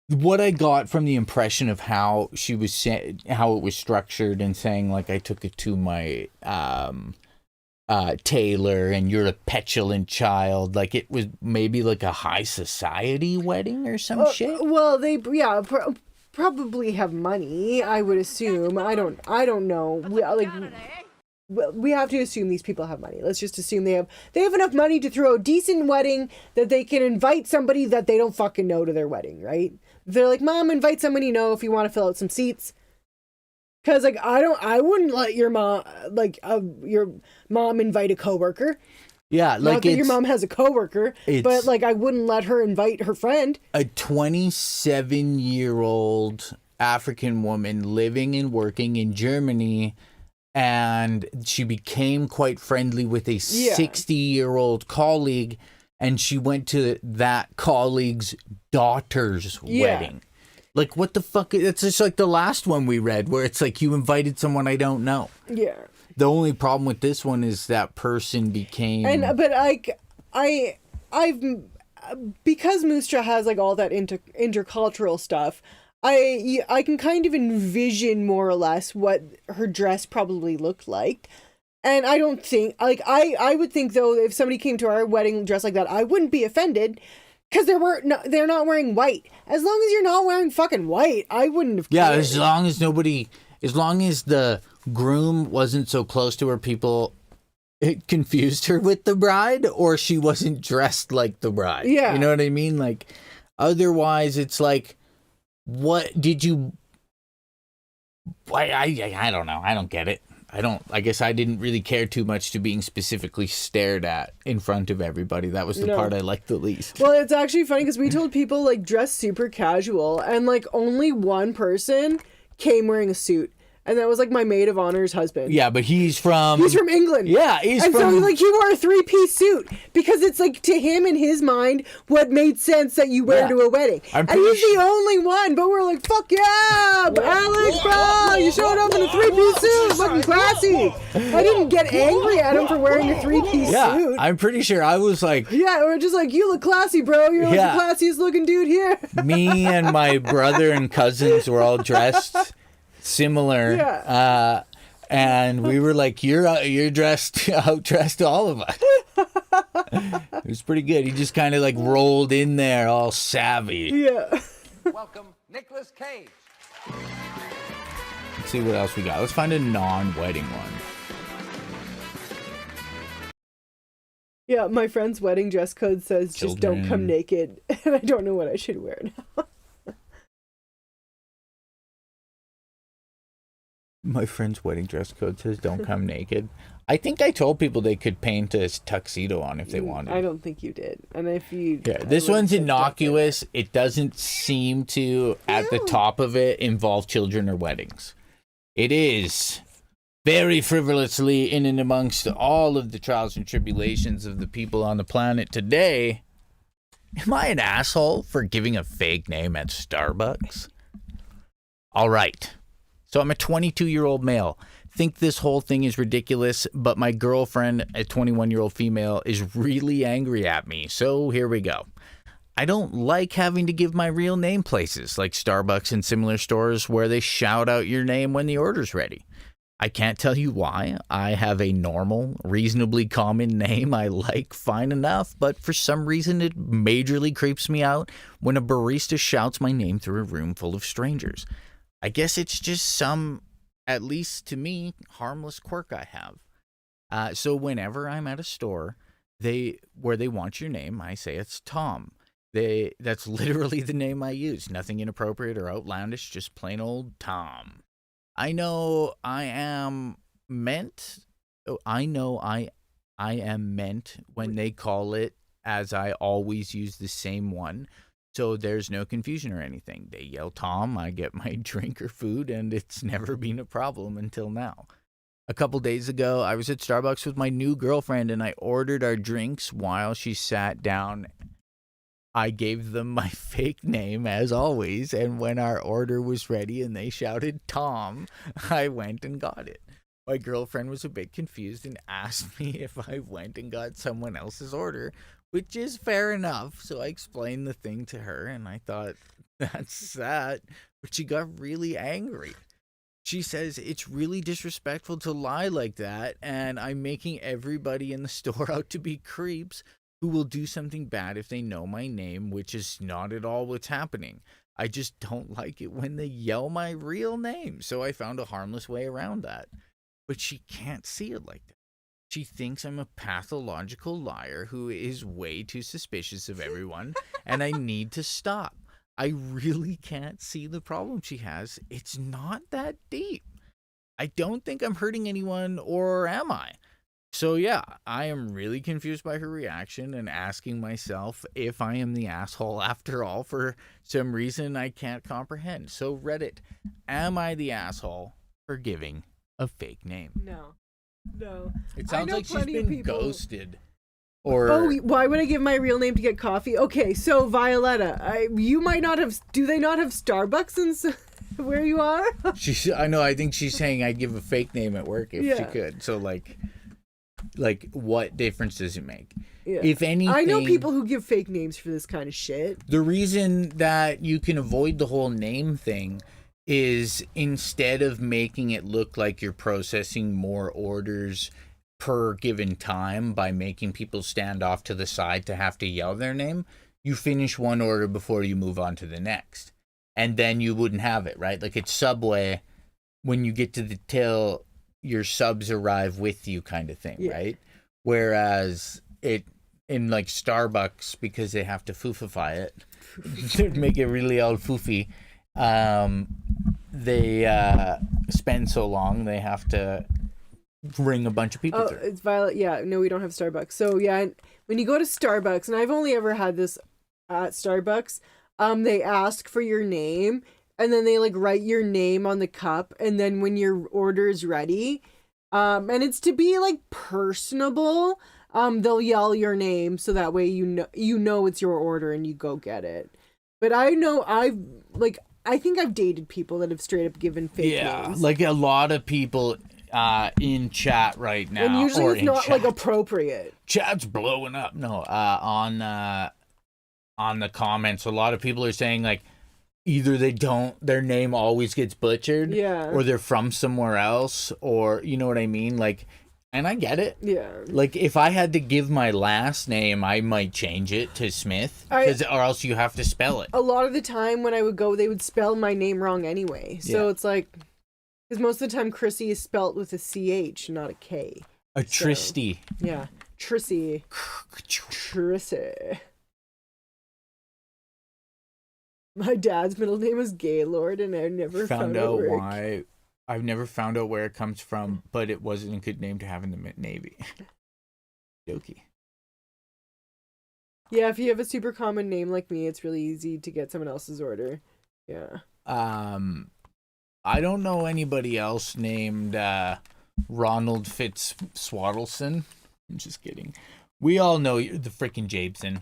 what I got from the impression of how she was how it was structured and saying like I took it to my tailor and you're a petulant child. Like it was maybe like a high society wedding or some shit. Well, they probably have money. I would assume. I don't know. We have to assume these people have money. Let's just assume they have enough money to throw a decent wedding that they can invite somebody that they don't fucking know to their wedding, right? They're like, Mom, invite somebody you know if you want to fill out some seats. Cause like I wouldn't let your mom invite a coworker. Yeah, like Not that your mom has a coworker, but like I wouldn't let her invite her friend. A 27-year-old African woman living and working in Germany, and she became quite friendly with a 60-year-old colleague, and she went to that colleague's daughter's wedding. Like, what the fuck? It's just like the last one we read, where it's like you invited someone I don't know. Yeah. The only problem with this one is that person became... But like, I've because Moostra has like all that intercultural stuff, I can kind of envision more or less what her dress probably looked like. And I don't think, like, I would think though, if somebody came to our wedding dressed like that, I wouldn't be offended. Because they're not wearing white. As long as you're not wearing fucking white, I wouldn't have cared. Yeah, as long as the groom wasn't so close to her, people confused her with the bride, or she wasn't dressed like the bride. Yeah. You know what I mean? Like, otherwise, it's like, what did you... I don't know. I don't get it. I guess I didn't really care too much to being specifically stared at in front of everybody. That was the part I liked the least. Well, it's actually funny because we told people like dress super casual, and like only one person came wearing a suit. And that was like my maid of honor's husband. Yeah, but he's from England. Yeah, he's and from... so like he wore a 3-piece suit because it's like to him in his mind what made sense that you wear to a wedding. And he's the only one, but we're like, fuck yeah, Alex, bro, you showed up in a 3-piece suit, fucking classy. I didn't get angry at him for wearing a 3-piece suit. I'm pretty sure I was like... Yeah, we're just like, you look classy, bro. You're like the classiest looking dude here. Me and my brother and cousins were all dressed similar, and we were like, you're dressed, outdressed all of us. It was pretty good. He just kind of like rolled in there all savvy. Yeah. Welcome, Nicolas Cage. Let's see what else we got. Let's find a non-wedding one. Yeah, my friend's wedding dress code says just don't come naked, and I don't know what I should wear now. My friend's wedding dress code says don't come naked. I think I told people they could paint a tuxedo on if they wanted. I don't think you did. And if you... Yeah, this one's innocuous. It doesn't seem to, at the top of it, involve children or weddings. It is very frivolously in and amongst all of the trials and tribulations of the people on the planet today. Am I an asshole for giving a fake name at Starbucks? All right. So I'm a 22-year-old male. Think this whole thing is ridiculous, but my girlfriend, a 21-year-old female, is really angry at me. So here we go. I don't like having to give my real name places like Starbucks and similar stores where they shout out your name when the order's ready. I can't tell you why. I have a normal, reasonably common name I like fine enough, but for some reason it majorly creeps me out when a barista shouts my name through a room full of strangers. I guess it's just some, at least to me, harmless quirk I have. So whenever I'm at a store where they want your name, I say it's Tom. That's literally the name I use. Nothing inappropriate or outlandish, just plain old Tom. I know I am meant when they call it, as I always use the same one. So there's no confusion or anything. They yell Tom, I get my drink or food, and it's never been a problem until now. A couple days ago, I was at Starbucks with my new girlfriend, and I ordered our drinks while she sat down. I gave them my fake name, as always, and when our order was ready and they shouted Tom, I went and got it. My girlfriend was a bit confused and asked me if I went and got someone else's order, which is fair enough, so I explained the thing to her, and I thought, that's that, but she got really angry. She says it's really disrespectful to lie like that, and I'm making everybody in the store out to be creeps who will do something bad if they know my name, which is not at all what's happening. I just don't like it when they yell my real name, so I found a harmless way around that. But she can't see it like that. She thinks I'm a pathological liar who is way too suspicious of everyone, and I need to stop. I really can't see the problem she has. It's not that deep. I don't think I'm hurting anyone, or am I? So yeah, I am really confused by her reaction and asking myself if I am the asshole after all for some reason I can't comprehend. So Reddit, am I the asshole for giving a fake name? No. It I sounds know like she's plenty of been people- ghosted. Or Oh, why would I give my real name to get coffee? Okay, so Violetta, you might not have. Do they not have Starbucks where you are? I know. I think she's saying I'd give a fake name at work if she Yeah. could. So like, what difference does it make? Yeah. If anything, I know people who give fake names for this kind of shit. the reason that you can avoid the whole name thing is instead of making it look like you're processing more orders per given time by making people stand off to the side to have to yell their name, you finish one order before you move on to the next. And then you wouldn't have it, right? Like it's Subway, when you get to the till, your subs arrive with you kind of thing, Yeah. right? Whereas it in like Starbucks, because they have to foofify it, make it really all foofy, they spend so long they have to bring a bunch of people through. It's Violet. Yeah, no, we don't have Starbucks. So yeah, when you go to Starbucks, and I've only ever had this at Starbucks, they ask for your name, and then they like write your name on the cup, and then when your order is ready, and it's to be like personable, they'll yell your name so that way you know it's your order and you go get it. But I know I think I've dated people that have straight up given fake names. Like a lot of people in chat right now, And usually or it's in not chat. like appropriate. Chat's blowing up. No, on the comments, a lot of people are saying like either their name always gets butchered, Yeah. or they're from somewhere else, or you know what I mean, like. And I get it. Yeah. Like, if I had to give my last name, I might change it to Smith, or else you have to spell it. A lot of the time when I would go, they would spell my name wrong anyway. So Yeah. it's like, because most of the time Krissy is spelt with a CH, not a K. A Tristy. Yeah. Trissy. Krissy. My dad's middle name is Gaylord, and I never found out where why. I've never found out where it comes from, but it wasn't a good name to have in the Navy. Jokey. Yeah, if you have a super common name like me, it's really easy to get someone else's order. Yeah. I don't know anybody else named Ronald Fitzswaddleson. I'm just kidding. We all know the freaking Jabeson.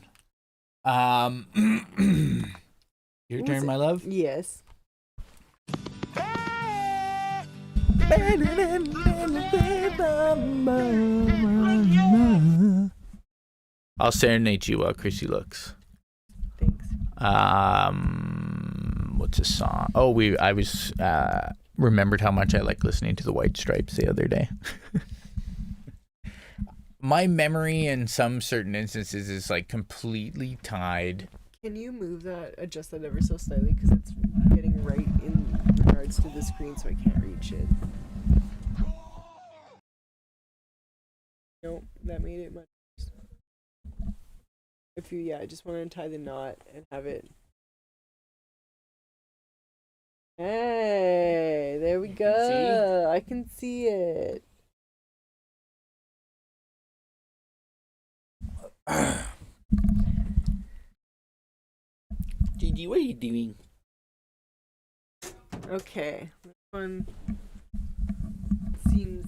Your turn, my love? Yes. I'll serenade you while Krissy looks. Thanks. What's a song? Oh, I was remembered how much I like listening to the White Stripes the other day. My memory in some certain instances is like completely tied. Can you move that, adjust that ever so slightly? Because it's getting right in regards to the screen, so I can't reach it. Nope, that made it much worse. If you, I just want to tie the knot and have it. Hey, there we go. I can see it. Jinjee, what are you doing? Okay, this one seems.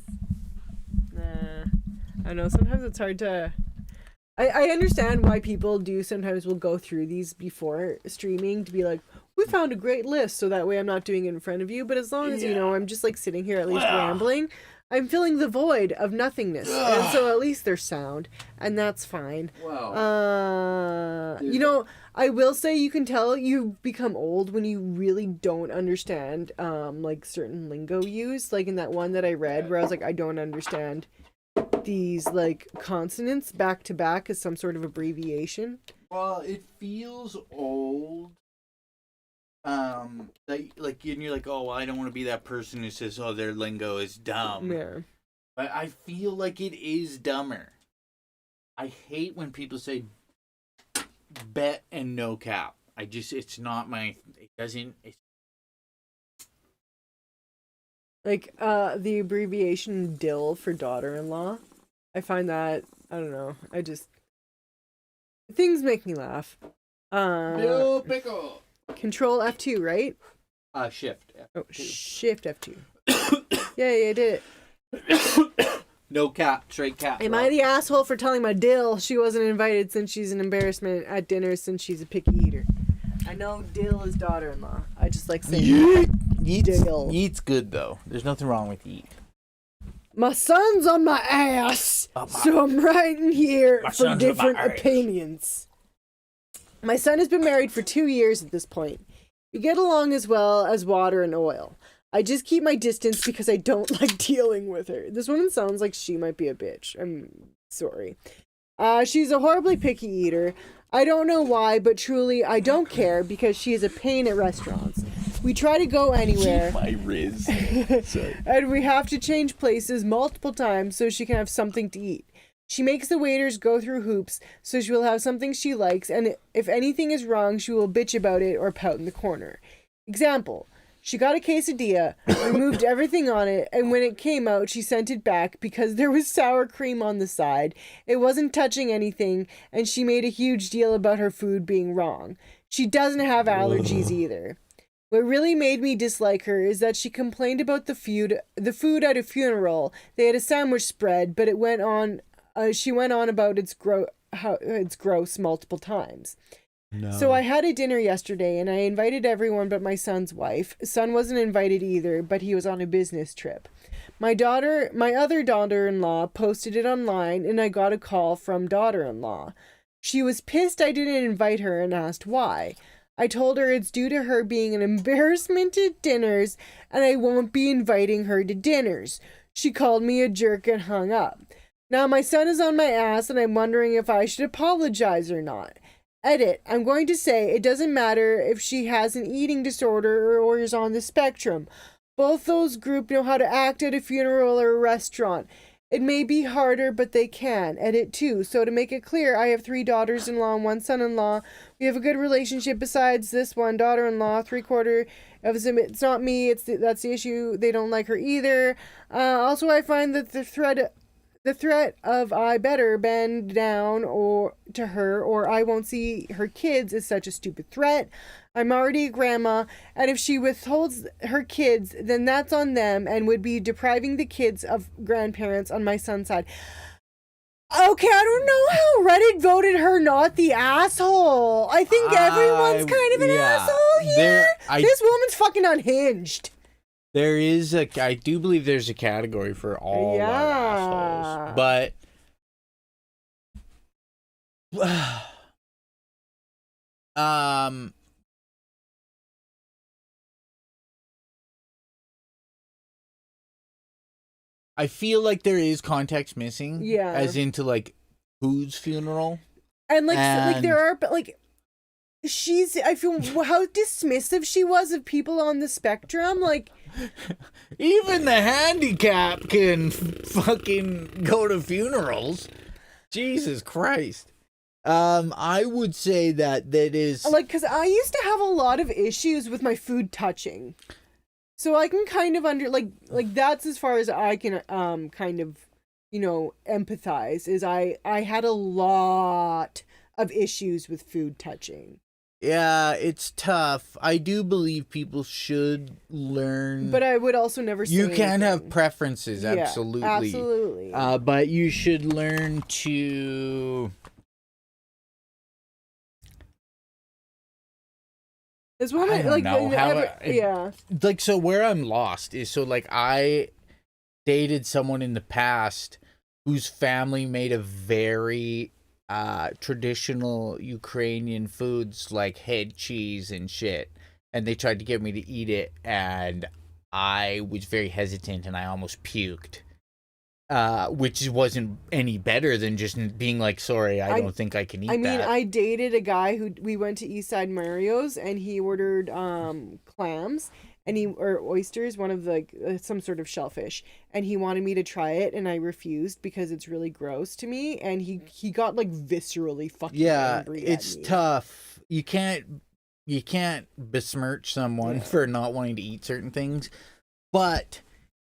I know sometimes it's hard to. I understand why people do sometimes will go through these before streaming to be like, we found a great list, so that way I'm not doing it in front of you. But as long as you know, I'm just like sitting here at least rambling. I'm filling the void of nothingness, and so at least there's sound, and that's fine. Wow. You know, I will say you can tell you become old when you really don't understand like certain lingo used, like in that one that I read where I was like, I don't understand these like consonants back to back as some sort of abbreviation. Well, it feels old. Like you're like, oh, well, I don't want to be that person who says, oh, their lingo is dumb. Yeah. But I feel like it is dumber. I hate when people say bet and no cap. It's not my, it doesn't, it's... Like, the abbreviation DIL for daughter-in-law. I find that, I don't know, things make me laugh. Bill Pickle! Control F2, right? Shift F2. Oh, Shift F2. Yeah, I did it. No cap, straight cap. Am I the asshole for telling my Dill she wasn't invited since she's an embarrassment at dinner since she's a picky eater? I know Dill is daughter-in-law. I just like saying Dill. Yeet's good, though. There's nothing wrong with Yeet. My son's on my ass, so I'm writing here for different opinions. My son has been married for 2 years at this point. We get along as well as water and oil. I just keep my distance because I don't like dealing with her. This woman sounds like she might be a bitch. I'm sorry. She's a horribly picky eater. I don't know why, but truly I don't care because she is a pain at restaurants. We try to go anywhere. My Riz. Sorry. And we have to change places multiple times so she can have something to eat. She makes the waiters go through hoops so she will have something she likes, and if anything is wrong, she will bitch about it or pout in the corner. Example, she got a quesadilla, removed everything on it, and when it came out, she sent it back because there was sour cream on the side. It wasn't touching anything, and she made a huge deal about her food being wrong. She doesn't have allergies either. What really made me dislike her is that she complained about the food at a funeral. They had a sandwich spread, but it went on. She went on about how it's gross multiple times. No. So I had a dinner yesterday and I invited everyone but my son's wife. Son wasn't invited either, but he was on a business trip. My other daughter-in-law posted it online and I got a call from daughter-in-law. She was pissed I didn't invite her and asked why. I told her it's due to her being an embarrassment at dinners and I won't be inviting her to dinners. She called me a jerk and hung up. Now my son is on my ass and I'm wondering if I should apologize or not. Edit. I'm going to say it doesn't matter if she has an eating disorder or is on the spectrum. Both those groups know how to act at a funeral or a restaurant. It may be harder, but they can. Edit 2. So to make it clear, I have 3 daughters-in-law and 1 son-in-law. We have a good relationship besides this one daughter-in-law. 3/4 of it's not me. That's the issue. They don't like her either. Also, I find that the threat of I better bend down or to her or I won't see her kids is such a stupid threat. I'm already a grandma, and if she withholds her kids, then that's on them and would be depriving the kids of grandparents on my son's side. Okay, I don't know how Reddit voted her not the asshole. I think everyone's kind of an asshole here. This woman's fucking unhinged. There is I do believe there's a category for all our assholes, but I feel like there is context missing. Yeah. As into like whose funeral. And like there are, but like I feel how dismissive she was of people on the spectrum. Like even the handicap can fucking go to funerals. Jesus Christ. I would say that is like, because I used to have a lot of issues with my food touching, so I can kind of like that's as far as I can kind of, you know, empathize. Is I had a lot of issues with food touching. Yeah, it's tough. I do believe people should learn, but I would also never say you can anything. have preferences, absolutely. Yeah, absolutely. But you should learn to. This woman, I don't like, know how. yeah. Like, so where I'm lost is, so like I dated someone in the past whose family made a very traditional Ukrainian foods like head cheese and shit, and they tried to get me to eat it, and I was very hesitant and I almost puked, which wasn't any better than just being like, sorry, I don't think I can eat that. I mean, I dated a guy who we went to Eastside Mario's, and he ordered clams or oysters, one of the some sort of shellfish, and he wanted me to try it, and I refused because it's really gross to me, and he got like viscerally fucking angry at it's me. tough. You can't besmirch someone for not wanting to eat certain things, but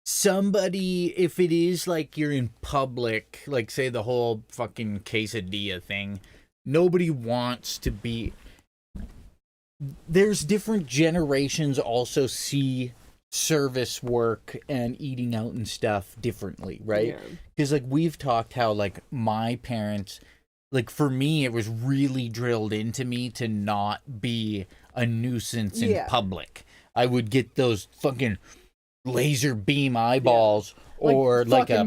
somebody, if it is like you're in public, like say the whole fucking quesadilla thing, nobody wants to be. There's different generations also see service work and eating out and stuff differently, right? Because like we've talked how like my parents, like for me it was really drilled into me to not be a nuisance in public. I would get those fucking laser beam eyeballs or like a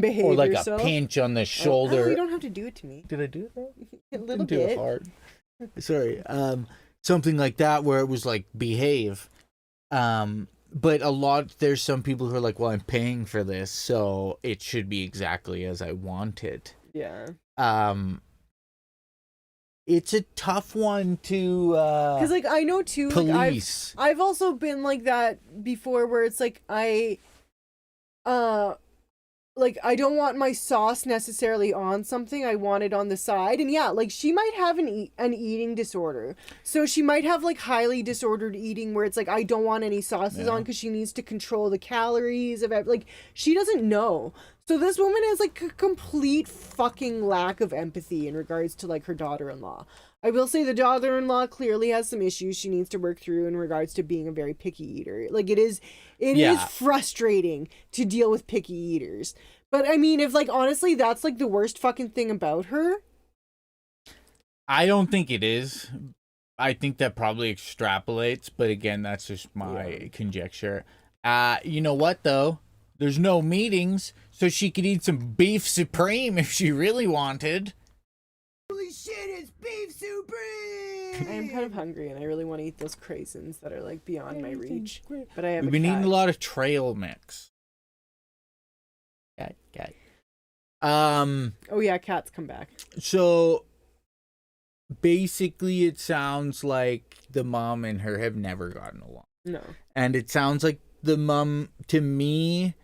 pinch on the shoulder. Oh, you don't have to do it to me. Did I do it? A little Too bit. hard. Sorry. Something like that where it was like behave. But there's some people who are like, well, I'm paying for this, so it should be exactly as I want it. Yeah. It's a tough one to because like I know too, police. Like, I've also been like that before, where it's like like I don't want my sauce necessarily on something. I want it on the side. And yeah, like she might have an eating disorder. So she might have like highly disordered eating where it's like I don't want any sauces on because she needs to control the calories of it. Like she doesn't know. So this woman has like a complete fucking lack of empathy in regards to like her daughter-in-law. I will say the daughter-in-law clearly has some issues she needs to work through in regards to being a very picky eater. Like it is frustrating to deal with picky eaters. But I mean, if like honestly that's like the worst fucking thing about her. I don't think it is. I think that probably extrapolates, but again, that's just my conjecture. You know what though? There's no meetings, so she could eat some beef supreme if she really wanted. Holy shit, it's beef supreme! I am kind of hungry and I really want to eat those craisins that are like beyond my reach. But I have We've been eating a lot of trail mix. Cat. Oh yeah, cats come back. So basically it sounds like the mom and her have never gotten along. No. And it sounds like the mom, to me,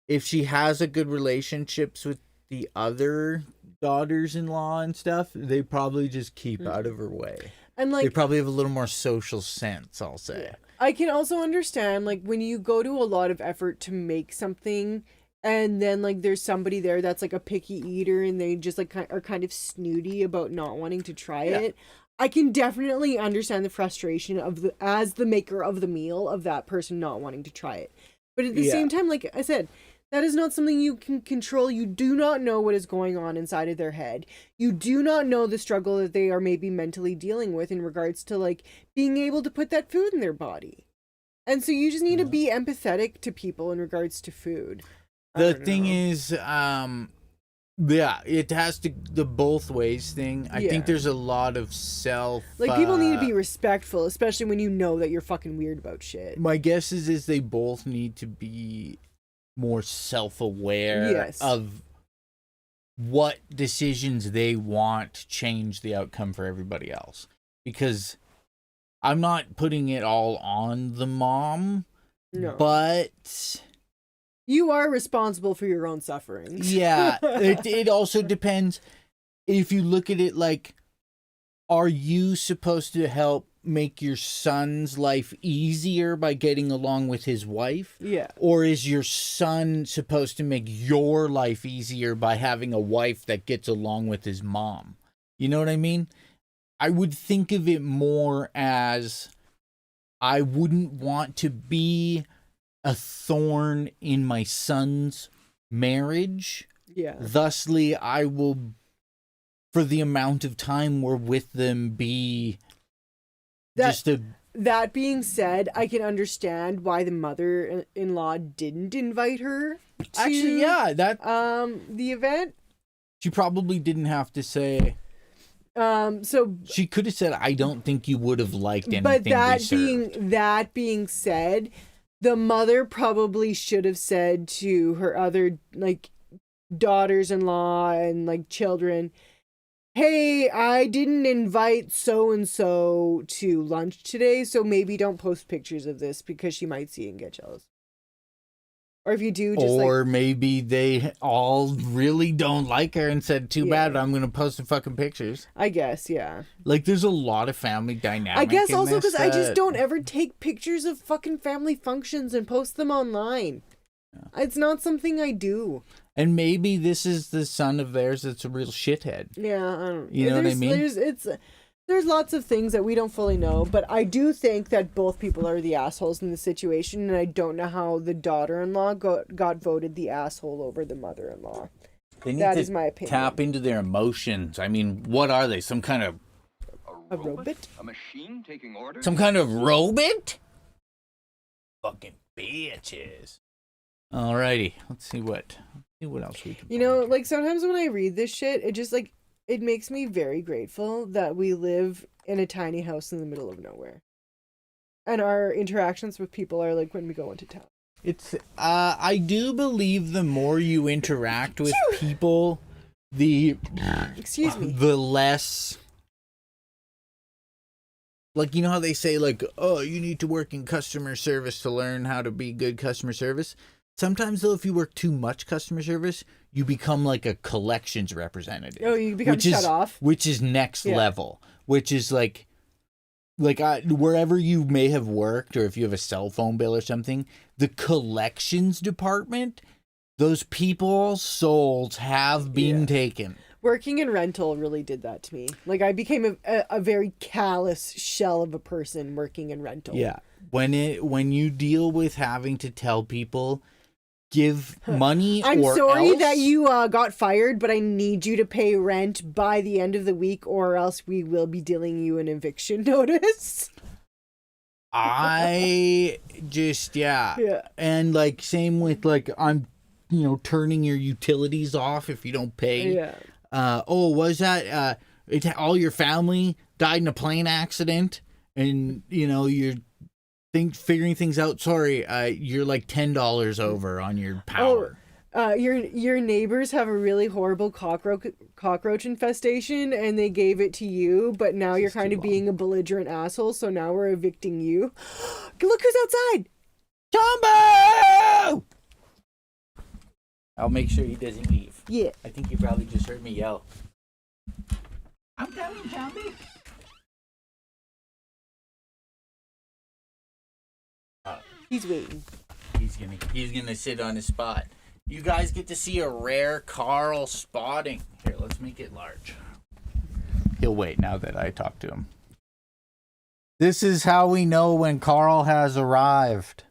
if she has a good relationships with the other daughters-in-law and stuff, they probably just keep out of her way. And like they probably have a little more social sense, I'll say. Yeah. I can also understand like when you go to a lot of effort to make something and then like there's somebody there that's like a picky eater and they just like are kind of snooty about not wanting to try it. I can definitely understand the frustration of as the maker of the meal of that person not wanting to try it. But at the same time, like I said, that is not something you can control. You do not know what is going on inside of their head. You do not know the struggle that they are maybe mentally dealing with in regards to like being able to put that food in their body. And so you just need to be empathetic to people in regards to food. The thing is, it has to the both ways thing. I think there's a lot of like people need to be respectful, especially when you know that you're fucking weird about shit. My guess is they both need to be more self-aware Yes. of what decisions they want to change the outcome for everybody else. Because I'm not putting it all on the mom, No. but You are responsible for your own sufferings. yeah, it also depends. If you look at it like, are you supposed to help make your son's life easier by getting along with his wife? Yeah. Or is your son supposed to make your life easier by having a wife that gets along with his mom? You know what I mean? I would think of it more as I wouldn't want to be a thorn in my son's marriage. Yeah. Thusly, I will, for the amount of time we're with them, be just a... That being said, I can understand why the mother-in-law didn't invite her to Actually, yeah, that the event. she probably didn't have to say. So She could have said, "I don't think you would have liked anything." but that we served." being said, the mother probably should have said to her other like daughters-in-law and like children, "Hey, I didn't invite so and so to lunch today, so maybe don't post pictures of this because she might see it and get jealous." Or if you do, just Or maybe they all really don't like her and said, "Too Yeah. bad, I'm going to post some fucking pictures." I guess, yeah. Like, there's a lot of family dynamic. I guess in also this because I just that- don't ever take pictures of fucking family functions and post them online. It's not something I do. And maybe this is the son of theirs that's a real shithead. Yeah, I don't. You know what I mean? There's lots of things that we don't fully know, but I do think that both people are the assholes in the situation, and I don't know how the daughter-in-law got voted the asshole over the mother-in-law. They need That to is my opinion. tap into their emotions. I mean, what are they? Some kind of A robot? A machine taking orders? Some kind of robot? Fucking bitches. Alrighty, let's see what else we can. You know, like sometimes when I read this shit, it just like it makes me very grateful that we live in a tiny house in the middle of nowhere. And our interactions with people are like when we go into town. It's I do believe the more you interact with people, the Excuse me. the less, like, you know how they say, like, oh, you need to work in customer service to learn how to be good customer service. Sometimes, though, if you work too much customer service, you become like a collections representative. Oh, you become shut off? Which is next Yeah. level. Which is like wherever you may have worked, or if you have a cell phone bill or something, the collections department, those people's souls have been taken. Working in rental really did that to me. Like I became a very callous shell of a person working in rental. Yeah. When you deal with having to tell people, give money I'm or sorry else, that you got fired, but I need you to pay rent by the end of the week or else we will be dealing you an eviction notice. I just, Yeah. And like same with like, I'm, turning your utilities off if you don't pay. Yeah. Was that all your family died in a plane accident, and you're figuring things out. Sorry, you're like $10 over on your power. Your neighbors have a really horrible cockroach infestation, and they gave it to you, but now you're kind of being a belligerent asshole, so now we're evicting you. Look who's outside! Tombo! I'll make sure he doesn't leave. Yeah. I think you probably just heard me yell. I'm coming, Tommy. He's waiting. He's gonna sit on his spot. You guys get to see a rare Carl spotting. Here, let's make it large. He'll wait now that I talk to him. This is how we know when Carl has arrived.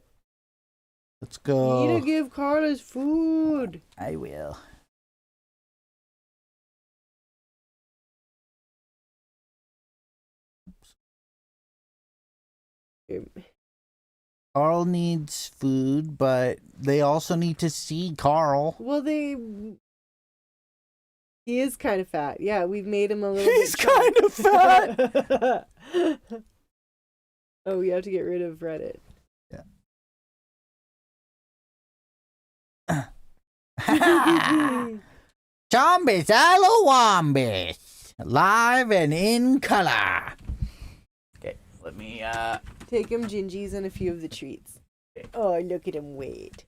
Let's go. You need to give Carlos food. I will. Carl needs food, but they also need to see Carl. Well, he is kind of fat. Yeah, we've made him a little He's bit kind of fat. Oh, we have to get rid of Reddit. Zombies, hello, Wombis. Live and in color. Okay, let me, Take him Jinjees and a few of the treats. Oh, look at him wait.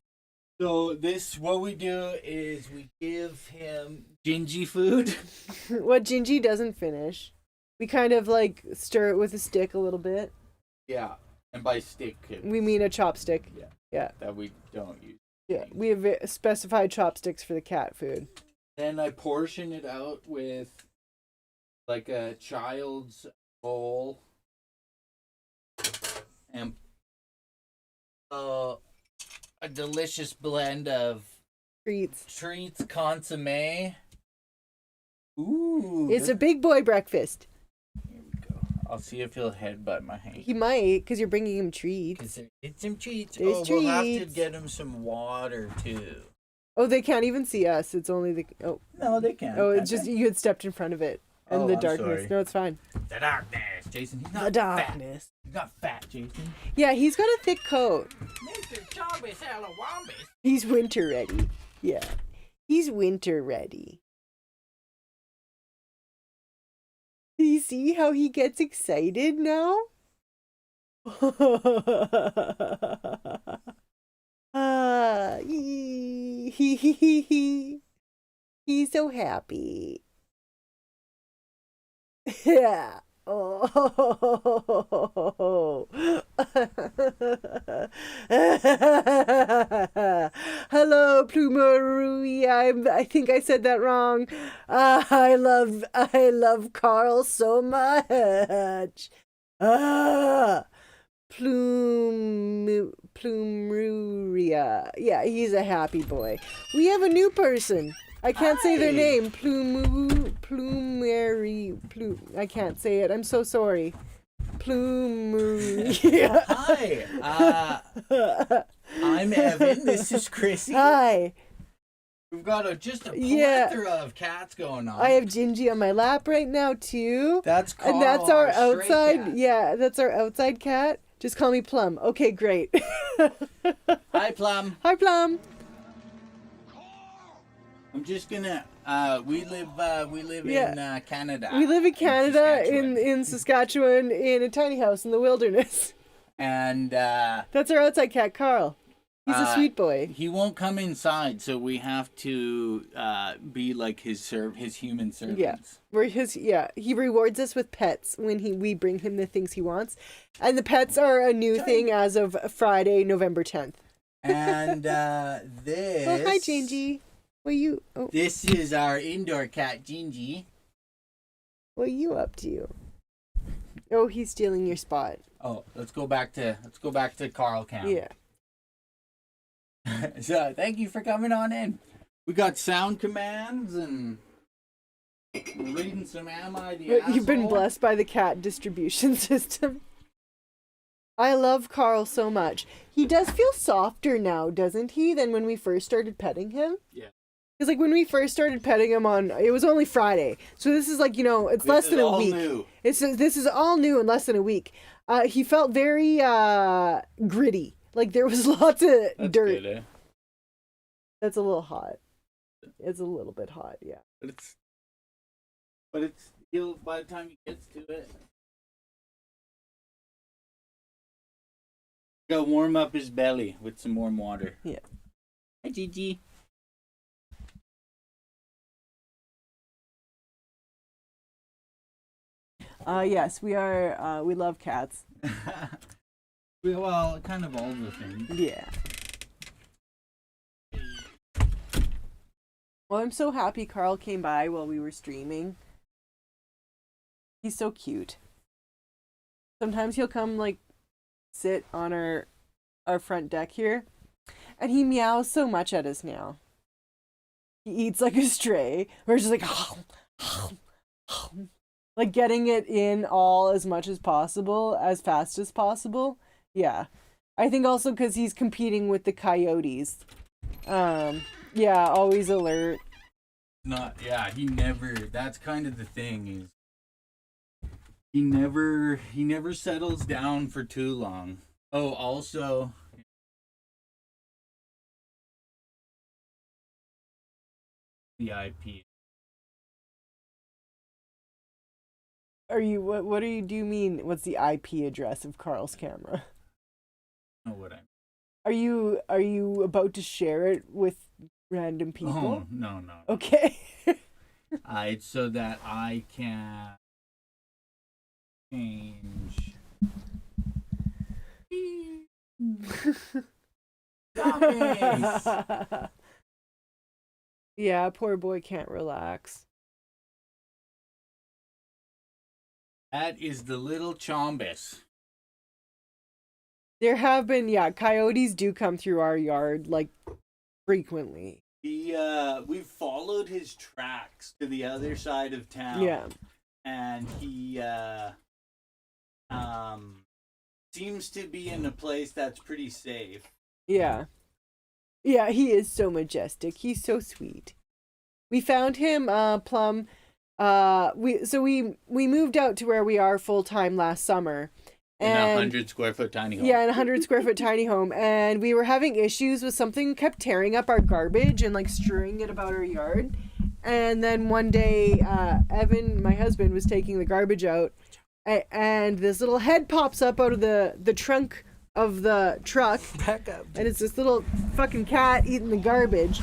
So what we do is we give him Jinjee food. What Jinjee doesn't finish, we kind of like stir it with a stick a little bit. Yeah, and by stick. We mean a chopstick. Yeah. Yeah. That we don't use. Yeah, we have specified chopsticks for the cat food. Then I portion it out with like a child's bowl and a delicious blend of treats, consomme. Ooh. It's a big boy breakfast. Here we go. I'll see if he'll headbutt my hand. He might, because you're bringing him treats. It's some treats. There's We'll have to treats. get him some water too. Oh, they can't even see us. It's only the... Oh, No, they can't. oh, it's just you had stepped in front of it. And Oh, the I'm darkness. sorry. No, it's fine. The darkness, Jason. He's not The fat. darkness. He's not fat, Jason. Yeah, he's got a thick coat. Mr. Chombis Alawambis. He's winter ready. Yeah. He's winter ready. Do you see how he gets excited now? He's so happy. Yeah. Oh. Hello, Plumerie. I think I said that wrong. I love Carl so much. Plumeria. Yeah, he's a happy boy. We have a new person. I can't say their name. I can't say it. I'm so sorry. Plumeria. Hi. I'm Evan. This is Krissy. Hi. We've got just a Yeah. plethora of cats going on. I have Jinjee on my lap right now too. That's Carl, And that's our stray outside. cat. Yeah, that's our outside cat. Just call me Plum. Okay, great. Hi, Plum. Hi, Plum. I'm just gonna. We live Yeah. in Canada. We live in Canada, Saskatchewan. in Saskatchewan, in a tiny house in the wilderness. And That's our outside cat, Carl. He's a sweet boy. he won't come inside, so we have to be like his human servants. Yeah, he rewards us with pets when we bring him the things he wants, and the pets are a new thing as of Friday, November 10th. And this. Oh, hi, Jinjee. What you? Oh, This is our indoor cat, Jinjee. what are you up to? Oh, he's stealing your spot. Oh, let's go back to Carl Cam. Yeah. So thank you for coming on in. We got sound commands and we're reading some Am I the You've been Asshole? blessed by the cat distribution system. I love Carl so much. He does feel softer now, doesn't he, than when we first started petting him? Yeah. Because, like, when we first started petting him it was only Friday. So this is, like, it's This less is than a all week. new. This is all new in less than a week. He felt very gritty. Like, there was lots of That's dirt. good, eh? That's a little hot. It's a little bit hot, yeah. But he'll by the time he gets to it. Gotta warm up his belly with some warm water. Yeah. Hi, Gigi. Yes, we are, we love cats. Well, kind of all the things. Yeah. Well, I'm so happy Carl came by while we were streaming. He's so cute. Sometimes he'll come, like, sit on our front deck here, and he meows so much at us now. He eats like a stray. We're just like, like getting it in all as much as possible, as fast as possible. Yeah. I think also because he's competing with the coyotes. Yeah, always alert. He never, that's kind of the thing, is he never settles down for too long. Oh, also, the IP. Are you what do you mean? What's the IP address of Carl's camera? Know what I mean. Are you about to share it with random people? Oh, no. Okay. It's so that I can change. Dummies! Yeah, poor boy can't relax. That is the little chombus. There have been, coyotes do come through our yard like frequently. We followed his tracks to the other side of town. Yeah. And he seems to be in a place that's pretty safe. Yeah. Yeah, he is so majestic. He's so sweet. We found him, Plum. We moved out to where we are full time last summer. In a 100 square foot tiny home. Yeah, in a 100 square foot tiny home. And we were having issues with something kept tearing up our garbage and like strewing it about our yard. And then one day, Evan, my husband, was taking the garbage out, and this little head pops up out of the trunk of the truck. Back up. And it's this little fucking cat eating the garbage.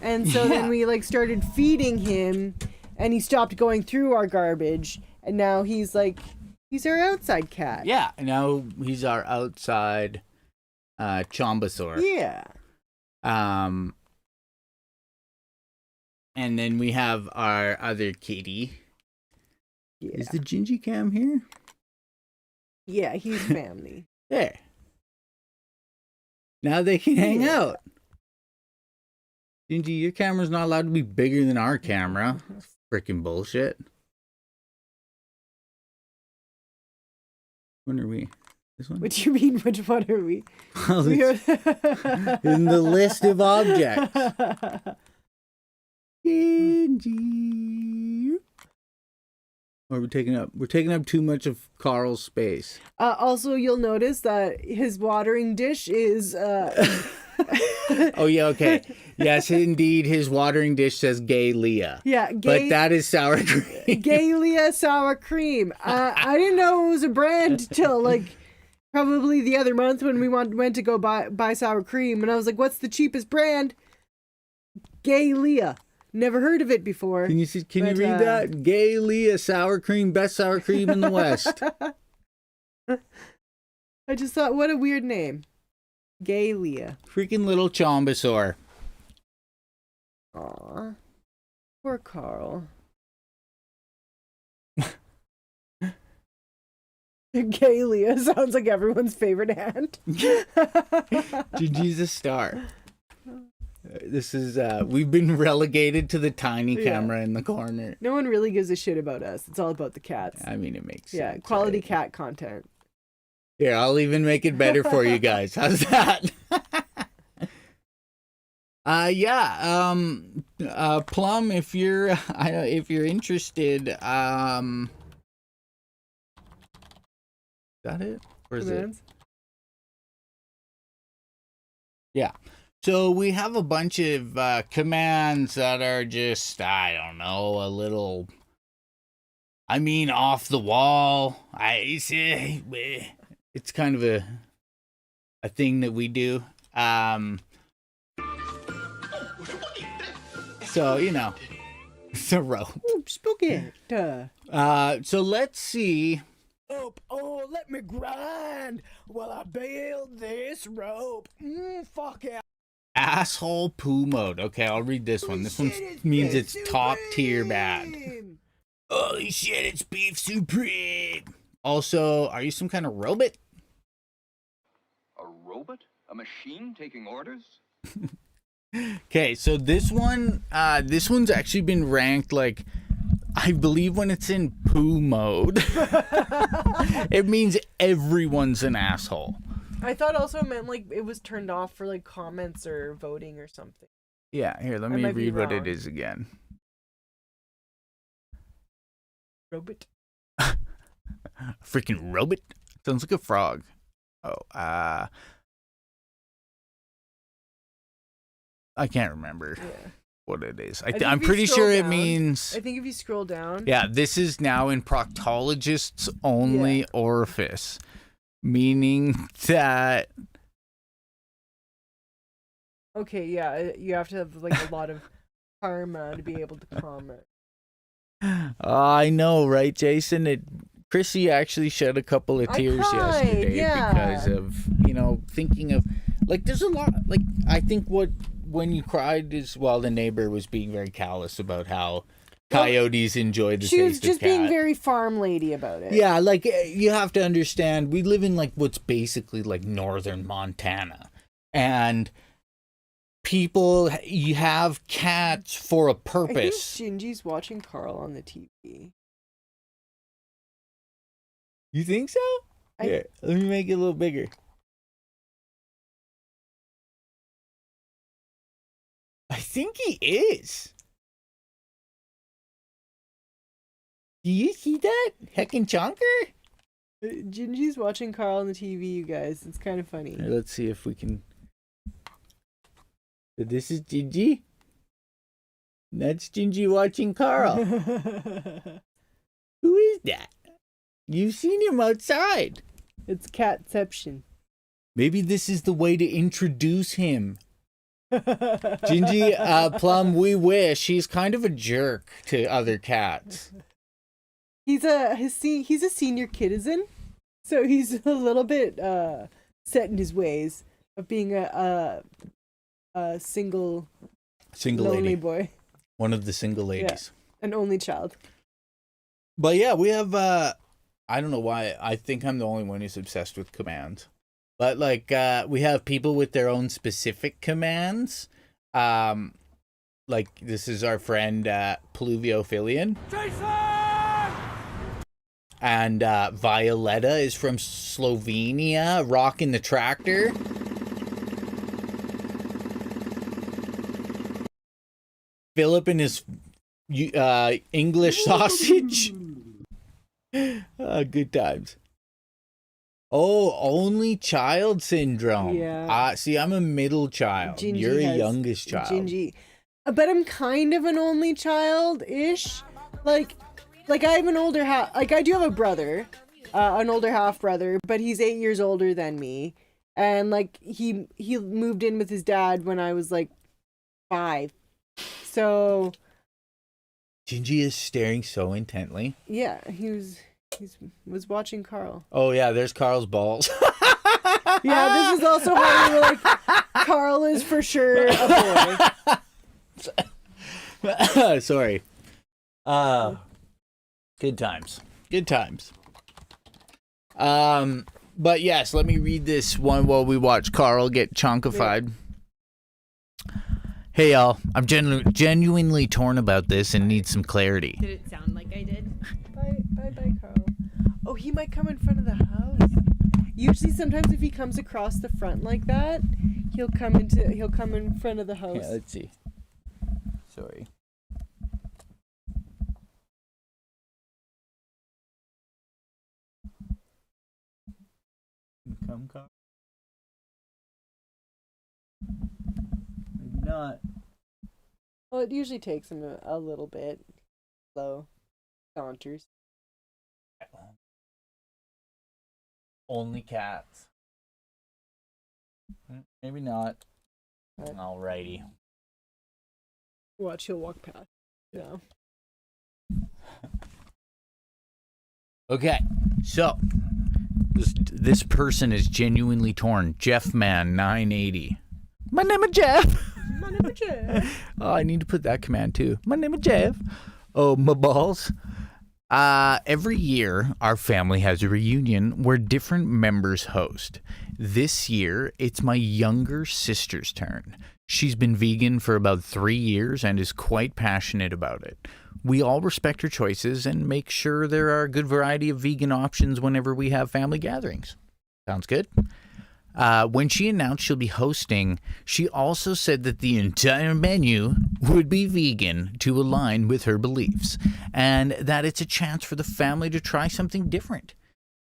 And so then we like started feeding him, and he stopped going through our garbage. And now he's our outside cat. Yeah, now he's our outside chombasaur. Yeah. And then we have our other kitty. Yeah. Is the Jinjee cam here? Yeah, he's family. There. Now they can hang out. Jinjee, your camera's not allowed to be bigger than our camera. Freaking bullshit. When are we? This one? What do you mean, which one are we? Well, it's in the list of objects. Jinjee. Or we're taking up too much of Carl's space. Also, you'll notice that his watering dish is Oh yeah, okay. Yes, indeed, his watering dish says Gay Leah. Yeah, but that is sour cream. Gay Leah sour cream. I didn't know it was a brand till like probably the other month when we went to go buy sour cream, and I was like, "What's the cheapest brand?" Gay Leah. Never heard of it before. Can you read that? Gay Leah sour cream, best sour cream in the West. I just thought, what a weird name. Gay Leah. Freaking little chombasaur. Aw. Poor Carl. Gay Leah sounds like everyone's favorite aunt. Jinjee's a star. This is we've been relegated to the tiny camera in the corner. No one really gives a shit about us. It's all about the cats. I mean, it makes sense. Yeah, quality right? cat content. Here, I'll even make it better for you guys. How's that? Plum, if you're interested, is that it? Or is it? Yeah. So we have a bunch of commands that are just, I don't know, a little, I mean, off the wall. It's kind of a thing that we do. So, you know, it's a rope. Ooh, spooky. So let's see. Oh, let me grind while I build this rope. Fuck yeah. Asshole poo mode. Okay, I'll read this one. This one means it's top tier bad. Holy shit, it's beef supreme. Also, are you some kind of robot? A robot? A machine taking orders? Okay, so this one's actually been ranked like, I believe when it's in poo mode, it means everyone's an asshole. I thought also it meant like it was turned off for like comments or voting or something. Yeah, here, let me read what it is again. Robot. Freaking robot? Sounds like a frog. Oh, I can't remember. Yeah. what it is. think I'm if you pretty scroll sure it down- means. I think if you scroll down. Yeah, this is now in proctologist's only orifice, meaning that. Okay, yeah, you have to have like a lot of karma to be able to comment. I know, right, Jason? Krissy actually shed a couple of I tears cried, yesterday yeah. because of, thinking of, like, there's a lot, like, I think when you cried is, well, the neighbor was being very callous about how coyotes enjoy the She was taste just of cat. being very farm lady about it. Yeah, like, you have to understand, we live in, like, what's basically, like, northern Montana. And people, you have cats for a I think purpose. Jinjee's watching Carl on the TV. You think so? Here, let me make it a little bigger. I think he is. Do you see that? Heckin' chonker? Jinjee's watching Carl on the TV, you guys. It's kind of funny. Here, let's see if we can. So this is Jinjee. That's Jinjee watching Carl. Who is that? You've seen him outside. It's catception. Maybe this is the way to introduce him. Jinjee, Plum, we wish. He's kind of a jerk to other cats. He's a senior citizen, so he's a little bit set in his ways of being a single lonely lady. boy, One of the single ladies. an only child. But yeah, we have, I don't know why. I think I'm the only one who's obsessed with commands. But like, we have people with their own specific commands. Like this is our friend, Pluviophilian. Jason! And Violetta is from Slovenia, rocking the tractor. Philip and his English sausage. Good times. Oh, only child syndrome. Yeah. See, I'm a middle child. Jinjee You're a has youngest child. Jinjee. But I'm kind of an only child-ish. Like I have an older half. Like I do have a brother, an older half brother, but he's 8 years older than me, and like he moved in with his dad when I was like 5. So. Jinjee is staring so intently. Yeah, he was watching Carl. Oh yeah, there's Carl's balls. Yeah, this is also how we were like, Carl is for sure a boy. Sorry. Good times. Good times. But yes, let me read this one while we watch Carl get chonkified. Hey y'all, I'm genuinely torn about this and need some clarity. Did it sound like I did? Bye, Carl. Oh, he might come in front of the house. Usually, sometimes if he comes across the front like that, he'll come in front of the house. Yeah, let's see. Sorry. Come, Carl. Maybe not. Well, it usually takes him a little bit. Slow. Saunters. Only cats. Maybe not. Alrighty. Watch, he'll walk past. No. Okay, so this person is genuinely torn. Jeff Man 980. My name is Jeff. My name is Jeff. Oh, I need to put that command too. My name is Jeff. Oh, my balls. Every year, our family has a reunion where different members host. This year, it's my younger sister's turn. She's been vegan for about 3 years and is quite passionate about it. We all respect her choices and make sure there are a good variety of vegan options whenever we have family gatherings. Sounds good? When she announced she'll be hosting, she also said that the entire menu would be vegan to align with her beliefs, and that it's a chance for the family to try something different.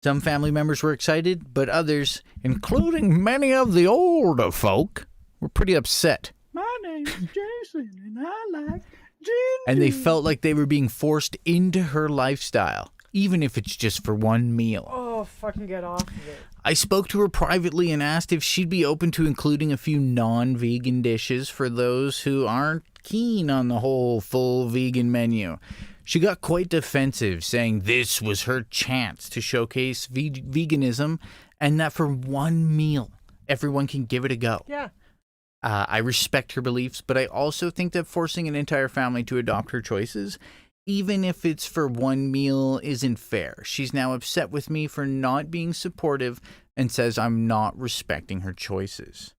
Some family members were excited, but others, including many of the older folk, were pretty upset My name's Jason, and I like Jinjee. And they felt like they were being forced into her lifestyle, even if it's just for one meal. Oh, fucking get off of it. I spoke to her privately and asked if she'd be open to including a few non-vegan dishes for those who aren't keen on the whole full vegan menu. She got quite defensive, saying this was her chance to showcase veganism and that for one meal, everyone can give it a go. Yeah. I respect her beliefs, but I also think that forcing an entire family to adopt her choices, even if it's for one meal, isn't fair. She's now upset with me for not being supportive and says I'm not respecting her choices.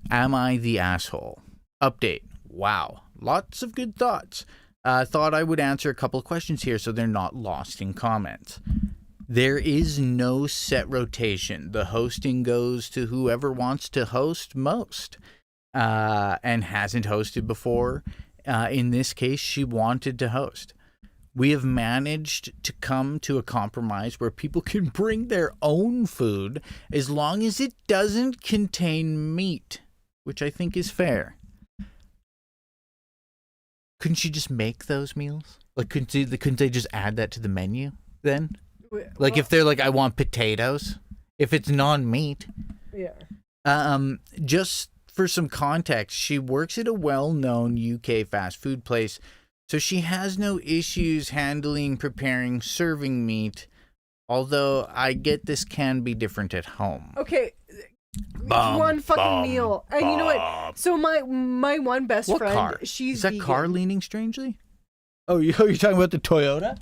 Am I the asshole? Update. Wow. Lots of good thoughts. Thought I would answer a couple of questions here so they're not lost in comments. There is no set rotation. The hosting goes to whoever wants to host most. And hasn't hosted before. In this case, she wanted to host. We have managed to come to a compromise where people can bring their own food as long as it doesn't contain meat, which I think is fair. Couldn't she just make those meals? Like, couldn't they just add that to the menu then? Like, if they're like, I want potatoes, if it's non-meat. Yeah. Just for some context, she works at a well-known UK fast food place, so she has no issues handling, preparing, serving meat, although I get this can be different at home. Okay. One fucking meal. And you know what? So my one best What friend, car? she's Is that vegan. car leaning strangely? Oh, you're talking about the Toyota?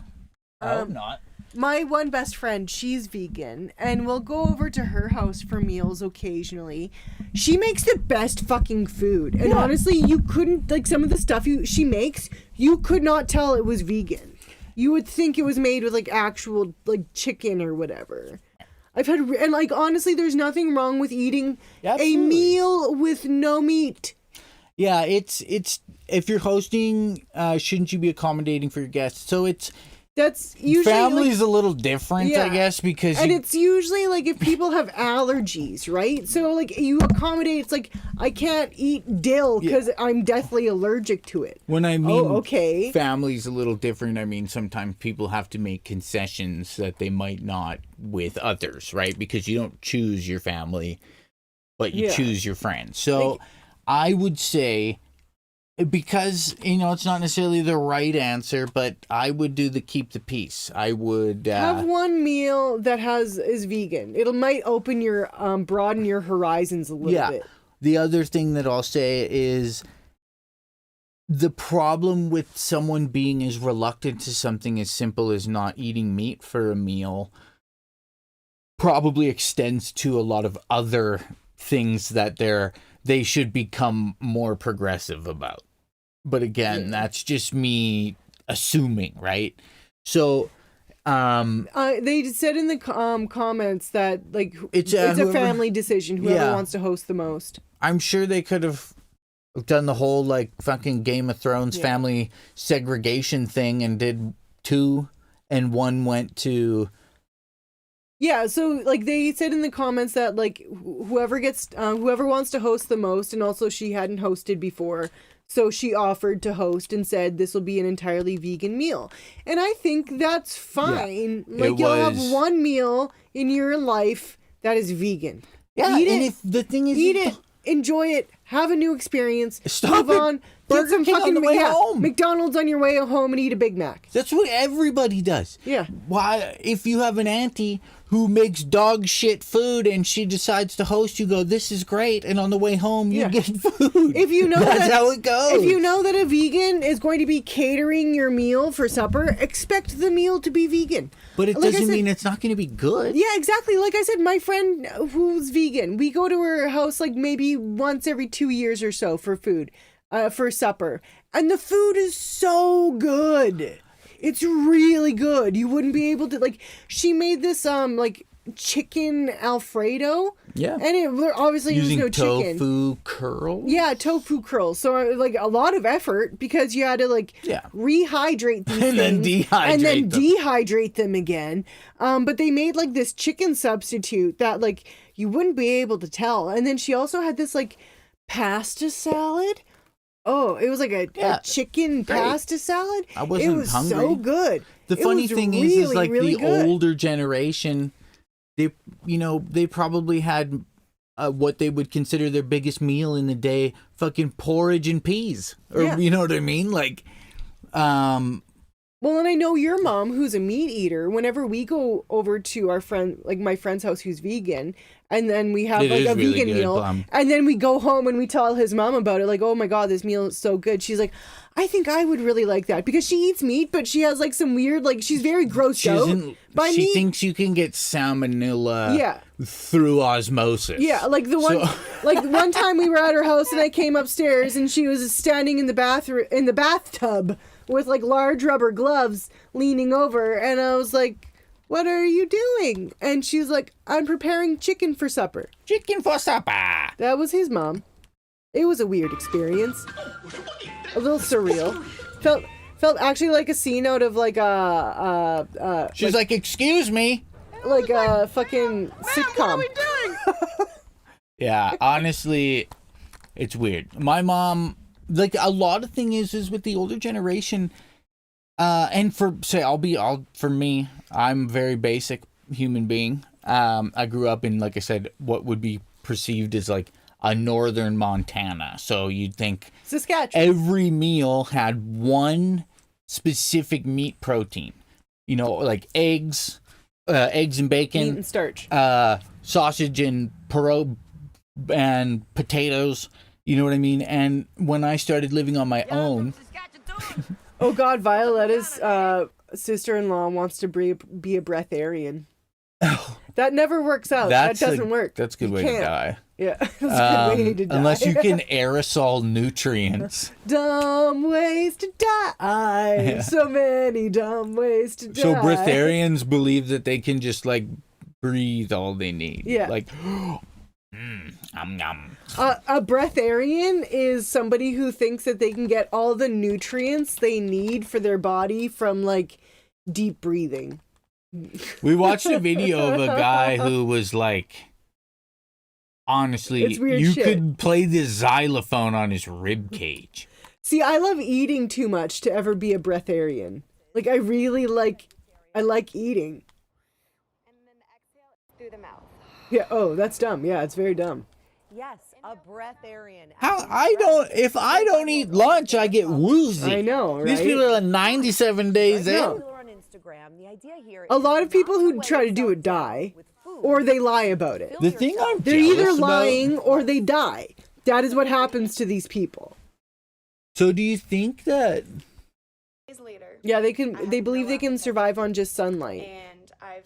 I hope not. My one best friend, she's vegan, and we'll go over to her house for meals occasionally. She makes the best fucking food. And honestly, you couldn't, like, some of the stuff she makes, you could not tell it was vegan. You would think it was made with, like, actual, like, chicken or whatever. And, like, honestly, there's nothing wrong with eating a meal with no meat. Yeah, it's if you're hosting, shouldn't you be accommodating for your guests? So That's usually family's a little different, I guess, because it's usually like if people have allergies, right? So like you accommodate. It's like I can't eat dill because I'm deathly allergic to it. when I mean okay. family's a little different, I mean sometimes people have to make concessions that they might not with others, right? Because you don't choose your family, but you choose your friends. So Like, I would say, because, it's not necessarily the right answer, but I would do the keep the peace. I would have one meal that is vegan. It might open your broaden your horizons a little bit. The other thing that I'll say is the problem with someone being as reluctant to something as simple as not eating meat for a meal probably extends to a lot of other things that they should become more progressive about. But again, that's just me assuming, right? So, they said in the comments that like it's a whoever, family decision. Whoever wants to host the most. I'm sure they could have done the whole like fucking Game of Thrones family segregation thing and did 2, and 1 went to. Yeah, so like they said in the comments that like whoever wants to host the most, and also she hadn't hosted before, so she offered to host and said this will be an entirely vegan meal. And I think that's fine. Like you'll have one meal in your life that is vegan. Yeah, eat and it, if the thing is, eat it, enjoy it, have a new experience, Stop move it. on, Burger get some King on fucking the way home. McDonald's on your way home and eat a Big Mac. That's what everybody does. Yeah. Why, if you have an auntie who makes dog shit food and she decides to host, you go, this is great, and on the way home you get food. If you know that's how it goes. If you know that a vegan is going to be catering your meal for supper, expect the meal to be vegan. But it doesn't mean it's not going to be good. Yeah, exactly. Like I said, my friend who's vegan, we go to her house like maybe once every 2 years or so for food, for supper. And the food is so good. It's really good. You wouldn't be able to, like, she made this, like, chicken Alfredo. Yeah. And it obviously using was no chicken. Tofu curls? Yeah, tofu curls. So, like, a lot of effort because you had to, like, rehydrate these and then dehydrate them again. But they made, like, this chicken substitute that, like, you wouldn't be able to tell. And then she also had this, like, pasta salad. Oh, it was like a Yeah, chicken great. pasta salad. I wasn't It was hungry. so good. The It funny was thing really, is like really the good. older generation, they probably had what they would consider their biggest meal in the day, fucking porridge and peas, or Yeah. you know what I mean, like, Well, and I know your mom, who's a meat eater. Whenever we go over to our friend, like my friend's house, who's vegan, and then we have It like is a really vegan good, meal, and then we go home and we tell his mom about it, like, "Oh my god, this meal is so good." She's like, "I think I would really like that," because she eats meat, but she has like some weird, like, she's very grossed out by she meat. thinks you can get salmonella Yeah. through osmosis. Yeah, like the one, like one time we were at her house and I came upstairs and she was standing in the bathtub with like large rubber gloves leaning over, and I was like, "What are you doing?" And she's like, "I'm preparing chicken for supper." Chicken for supper. That was his mom. It was a weird experience, a little surreal. Felt actually like a scene out of like a She's like, excuse me. like a fucking sitcom. Yeah, honestly, it's weird. My mom, like, a lot of thing is with the older generation, and for me, I'm a very basic human being. I grew up in, like I said, what would be perceived as like a northern Montana. So you'd think Saskatchewan. every meal had one specific meat protein. You know, like eggs and bacon, Meat and starch. sausage and pierogi and potatoes. You know what I mean? And when I started living on my own, Oh God, Violetta's sister-in-law wants to be a breatharian. That never works out. That doesn't work. That's a good You way to can't. die. Yeah, that's a good way to die. Unless you can aerosol nutrients. Dumb ways to die. So many dumb ways to die. So breatharians believe that they can just like breathe all they need. Yeah. Like, nom. A breatharian is somebody who thinks that they can get all the nutrients they need for their body from like deep breathing. We watched a video of a guy who was like, honestly, It's weird you shit. could play the xylophone on his rib cage. See, I love eating too much to ever be a breatharian. Like, I really like eating. And then exhale through the mouth. Yeah, oh, that's dumb. Yeah, it's very dumb. Yes, a breatharian. If I don't eat lunch, I get woozy. I know, right? These people are 97 days in. know. On Instagram, the idea here A is lot of people not who to try to weigh do it yourself die, with food. or they lie about it. The thing I'm They're jealous either about- lying or they die. That is what happens to these people. So do you think that Days later, Yeah, they believe they can survive on just sunlight. and I've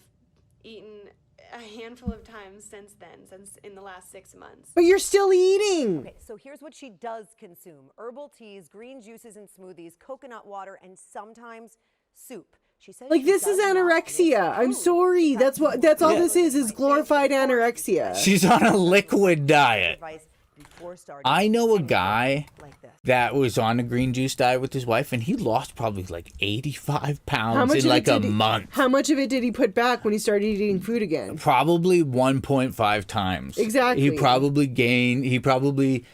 eaten a handful of times since then, since in the last 6 months. But you're still eating. Okay, so here's what she does consume: herbal teas, green juices and smoothies, coconut water, and sometimes soup. She says Like, she this is does not anorexia. miss I'm food. sorry. That's all this is glorified anorexia. she's on a liquid diet? Advice before starting I know a anything guy like this. that was on a green juice diet with his wife, and he lost probably like 85 pounds in of like it a did he- month. How much of it did he put back when he started eating food again? Probably 1.5 times. Exactly. He probably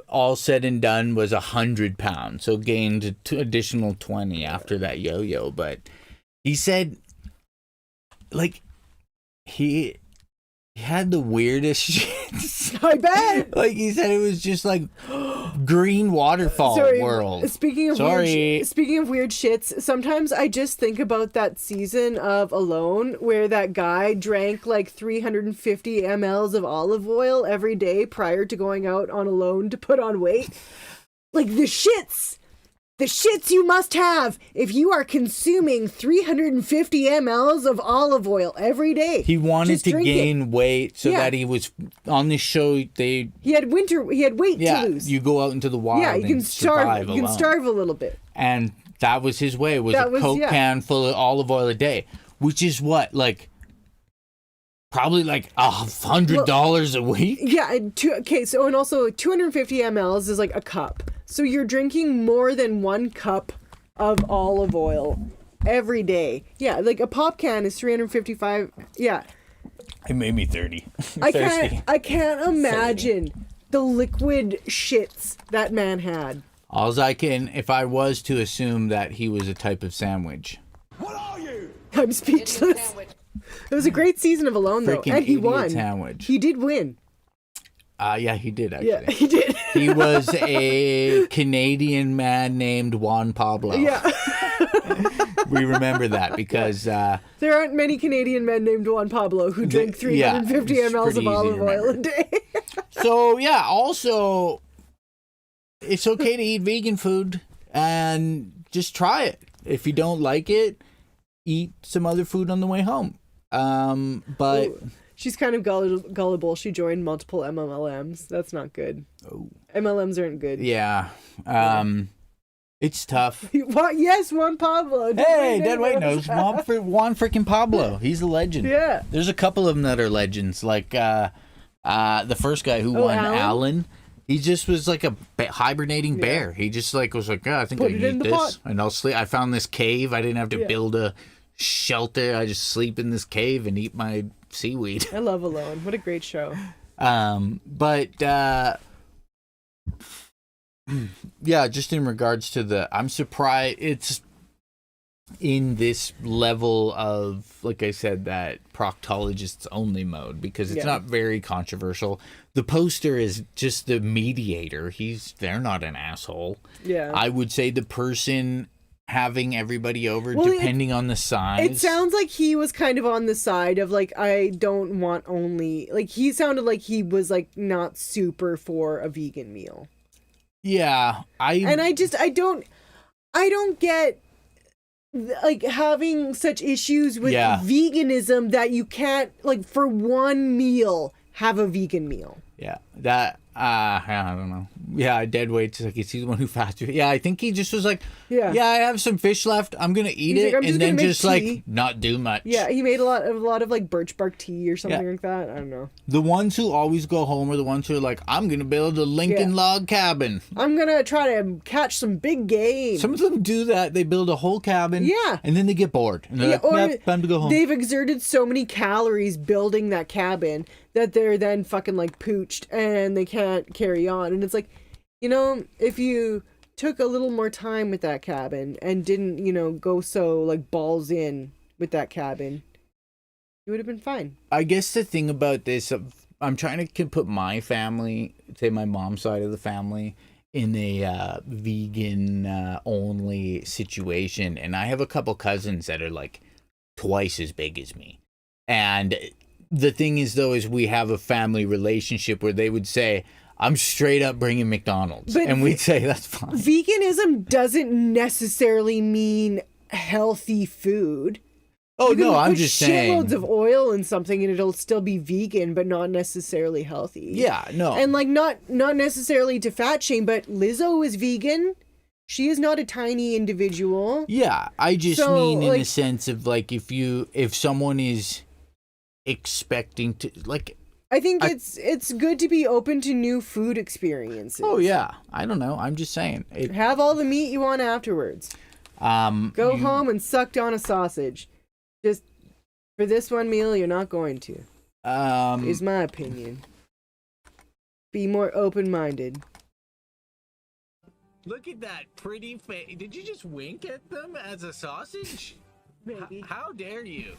all said and done was 100 pounds. So gained additional 20 after that yo-yo. But he said, like, he had the weirdest shit. I bet. Like, he said it was just like green waterfall world. Speaking of Sorry. weird shits, sometimes I just think about that season of Alone where that guy drank like 350 mLs of olive oil every day prior to going out on Alone to put on weight. Like, the shits you must have if you are consuming 350 mLs of olive oil every day. He wanted Just to drink it. gain weight so Yeah. that he was on this show. He had weight to lose. you go out into the wild. Yeah, you and can starve. survive You can alone. starve a little bit. And that was his way. Was That a was- Coke yeah. can full of olive oil a day, which is what, like, probably like $100 a week. Yeah. And so, and also 250 mLs is like a cup. So you're drinking more than 1 cup of olive oil every day. Yeah, like a pop can is 355. Yeah. It made me 30. I can't imagine the liquid shits that man had. Alls I can, if I was to assume that he was a type of sandwich. I'm speechless. It was a great season of Alone, though, Freaking and he idiot won. sandwich. He did win. Yeah, he did, actually. Yeah, he did. He was a Canadian man named Juan Pablo. Yeah. We remember that because... there aren't many Canadian men named Juan Pablo who drink 350 it's mLs pretty of easy to olive oil a remember. day. So, yeah, also, it's okay to eat vegan food and just try it. If you don't like it, eat some other food on the way home. But... Ooh. She's kind of gullible. She joined multiple MLMs. That's not good. Oh. MLMs aren't good. Yeah. It's tough. What? Yes, Juan Pablo. Hey, Dead Weight knows. Juan freaking Pablo. He's a legend. Yeah. There's a couple of them that are legends. Like the first guy who won, Alan. He just was like a hibernating bear. He just like was like, I think I can eat this. And I'll sleep. I found this cave. I didn't have to build a shelter. I just sleep in this cave and eat my seaweed. I love Alone. What a great show. But yeah, just in regards to I'm surprised it's in this level of, like I said, that proctologists only mode, because it's not very controversial. The poster is just the mediator. They're not an asshole. Yeah. I would say the person having everybody over, depending on the size. It sounds like he was kind of on the side of like, I don't want only, like he sounded like he was like not super for a vegan meal. Yeah. I don't get like having such issues with veganism that you can't like for one meal have a vegan meal. Yeah. That I don't know. Yeah, Dead Weight's like, is he the one who fasted? Yeah, I think he just was like, I have some fish left. I'm gonna eat it, and then just like not do much. Yeah, he made a lot of like birch bark tea or something like that. I don't know. The ones who always go home are the ones who are like, I'm gonna build a Lincoln log cabin. I'm gonna try to catch some big game. Some of them do that. They build a whole cabin. Yeah, and then they get bored. And they're like, time to go home. They've exerted so many calories building that cabin that they're then fucking like pooched and they can't carry on. And it's like, you know, if you took a little more time with that cabin and didn't, you know, go so like balls in with that cabin, you would have been fine. I guess the thing about this, I'm trying to put my family, say my mom's side of the family, in a vegan only situation. And I have a couple cousins that are like twice as big as me. And the thing is, though, is we have a family relationship where they would say, I'm straight up bringing McDonald's. But and we'd say, that's fine. Veganism doesn't necessarily mean healthy food. Oh, no, I'm just saying. Shitloads of oil in something and it'll still be vegan, but not necessarily healthy. Yeah, no. And like, not necessarily to fat shame, but Lizzo is vegan. She is not a tiny individual. Yeah, I just mean in the sense of like, if someone is expecting to, like, I think it's good to be open to new food experiences. Oh yeah, I don't know. I'm just saying. Have all the meat you want afterwards. Go home and suck down a sausage. Just for this one meal, you're not going to. Is my opinion. Be more open-minded. Look at that pretty face. Did you just wink at them as a sausage? Maybe. How dare you?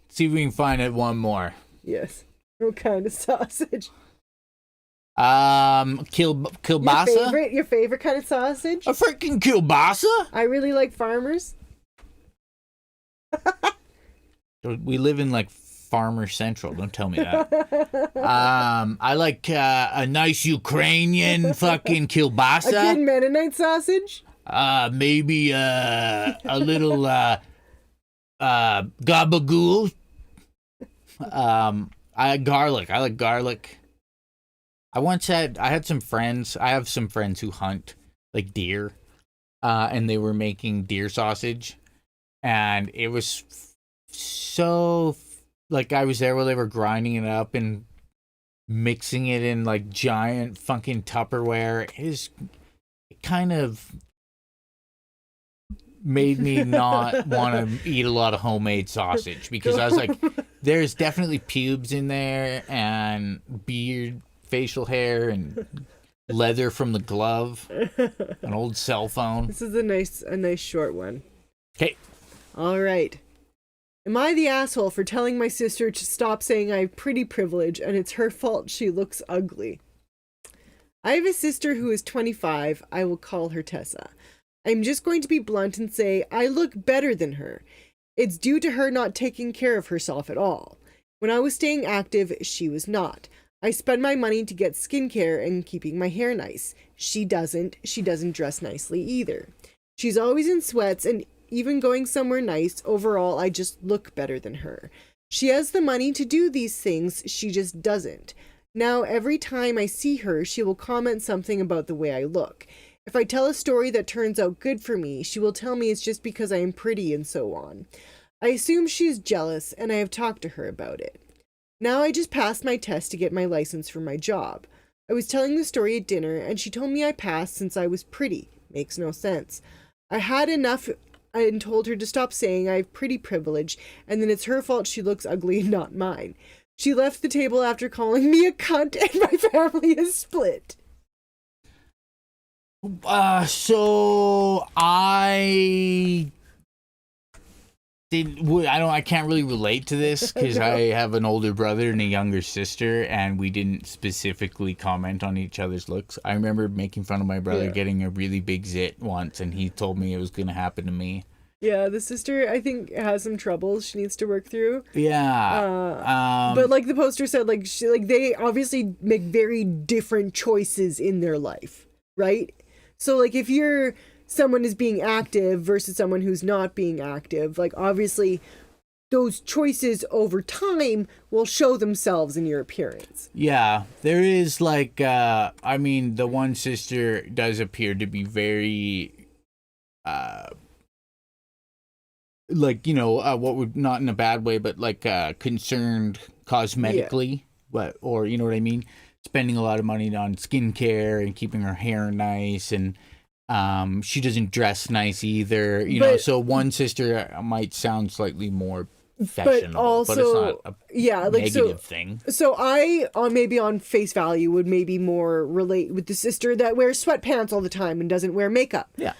See if we can find it one more. Yes. What kind of sausage? Kielbasa? Your favorite kind of sausage? A freaking kielbasa? I really like farmers. We live in like Farmer Central. Don't tell me that. I like a nice Ukrainian fucking kielbasa. A good Mennonite sausage? Maybe a little gabagool. I like garlic. I had some friends. I have some friends who hunt like deer, and they were making deer sausage, and it was so like I was there while they were grinding it up and mixing it in like giant fucking Tupperware. It kind of made me not want to eat a lot of homemade sausage because I was like, there's definitely pubes in there and beard facial hair and leather from the glove, an old cell phone. This is a nice short one. Okay. All right. Am I the asshole for telling my sister to stop saying I have pretty privilege and it's her fault she looks ugly? I have a sister who is 25. I will call her Tessa. I'm just going to be blunt and say I look better than her. It's due to her not taking care of herself at all. When I was staying active, she was not. I spend my money to get skincare and keeping my hair nice. She doesn't. She doesn't dress nicely either. She's always in sweats and even going somewhere nice. Overall, I just look better than her. She has the money to do these things. She just doesn't. Now, every time I see her, she will comment something about the way I look. If I tell a story that turns out good for me, she will tell me it's just because I am pretty and so on. I assume she is jealous, and I have talked to her about it. Now I just passed my test to get my license for my job. I was telling the story at dinner, and she told me I passed since I was pretty. Makes no sense. I had enough and told her to stop saying I have pretty privilege, and then it's her fault she looks ugly and not mine. She left the table after calling me a cunt, and my family is split. So I can't really relate to this because I have an older brother and a younger sister, and we didn't specifically comment on each other's looks. I remember making fun of my brother getting a really big zit once, and he told me it was going to happen to me. Yeah, the sister, I think, has some troubles she needs to work through. Yeah. But like the poster said, they obviously make very different choices in their life, right? So like if you're someone is being active versus someone who's not being active, like obviously those choices over time will show themselves in your appearance. Yeah, there is like, I mean, the one sister does appear to be very, like, you know, what would, not in a bad way, but like concerned cosmetically, but, or you know what I mean? Spending a lot of money on skincare and keeping her hair nice, and she doesn't dress nice either, you know, so one sister might sound slightly more fashionable, but also, but it's not a negative thing. So I, maybe on face value, would maybe more relate with the sister that wears sweatpants all the time and doesn't wear makeup. Yeah.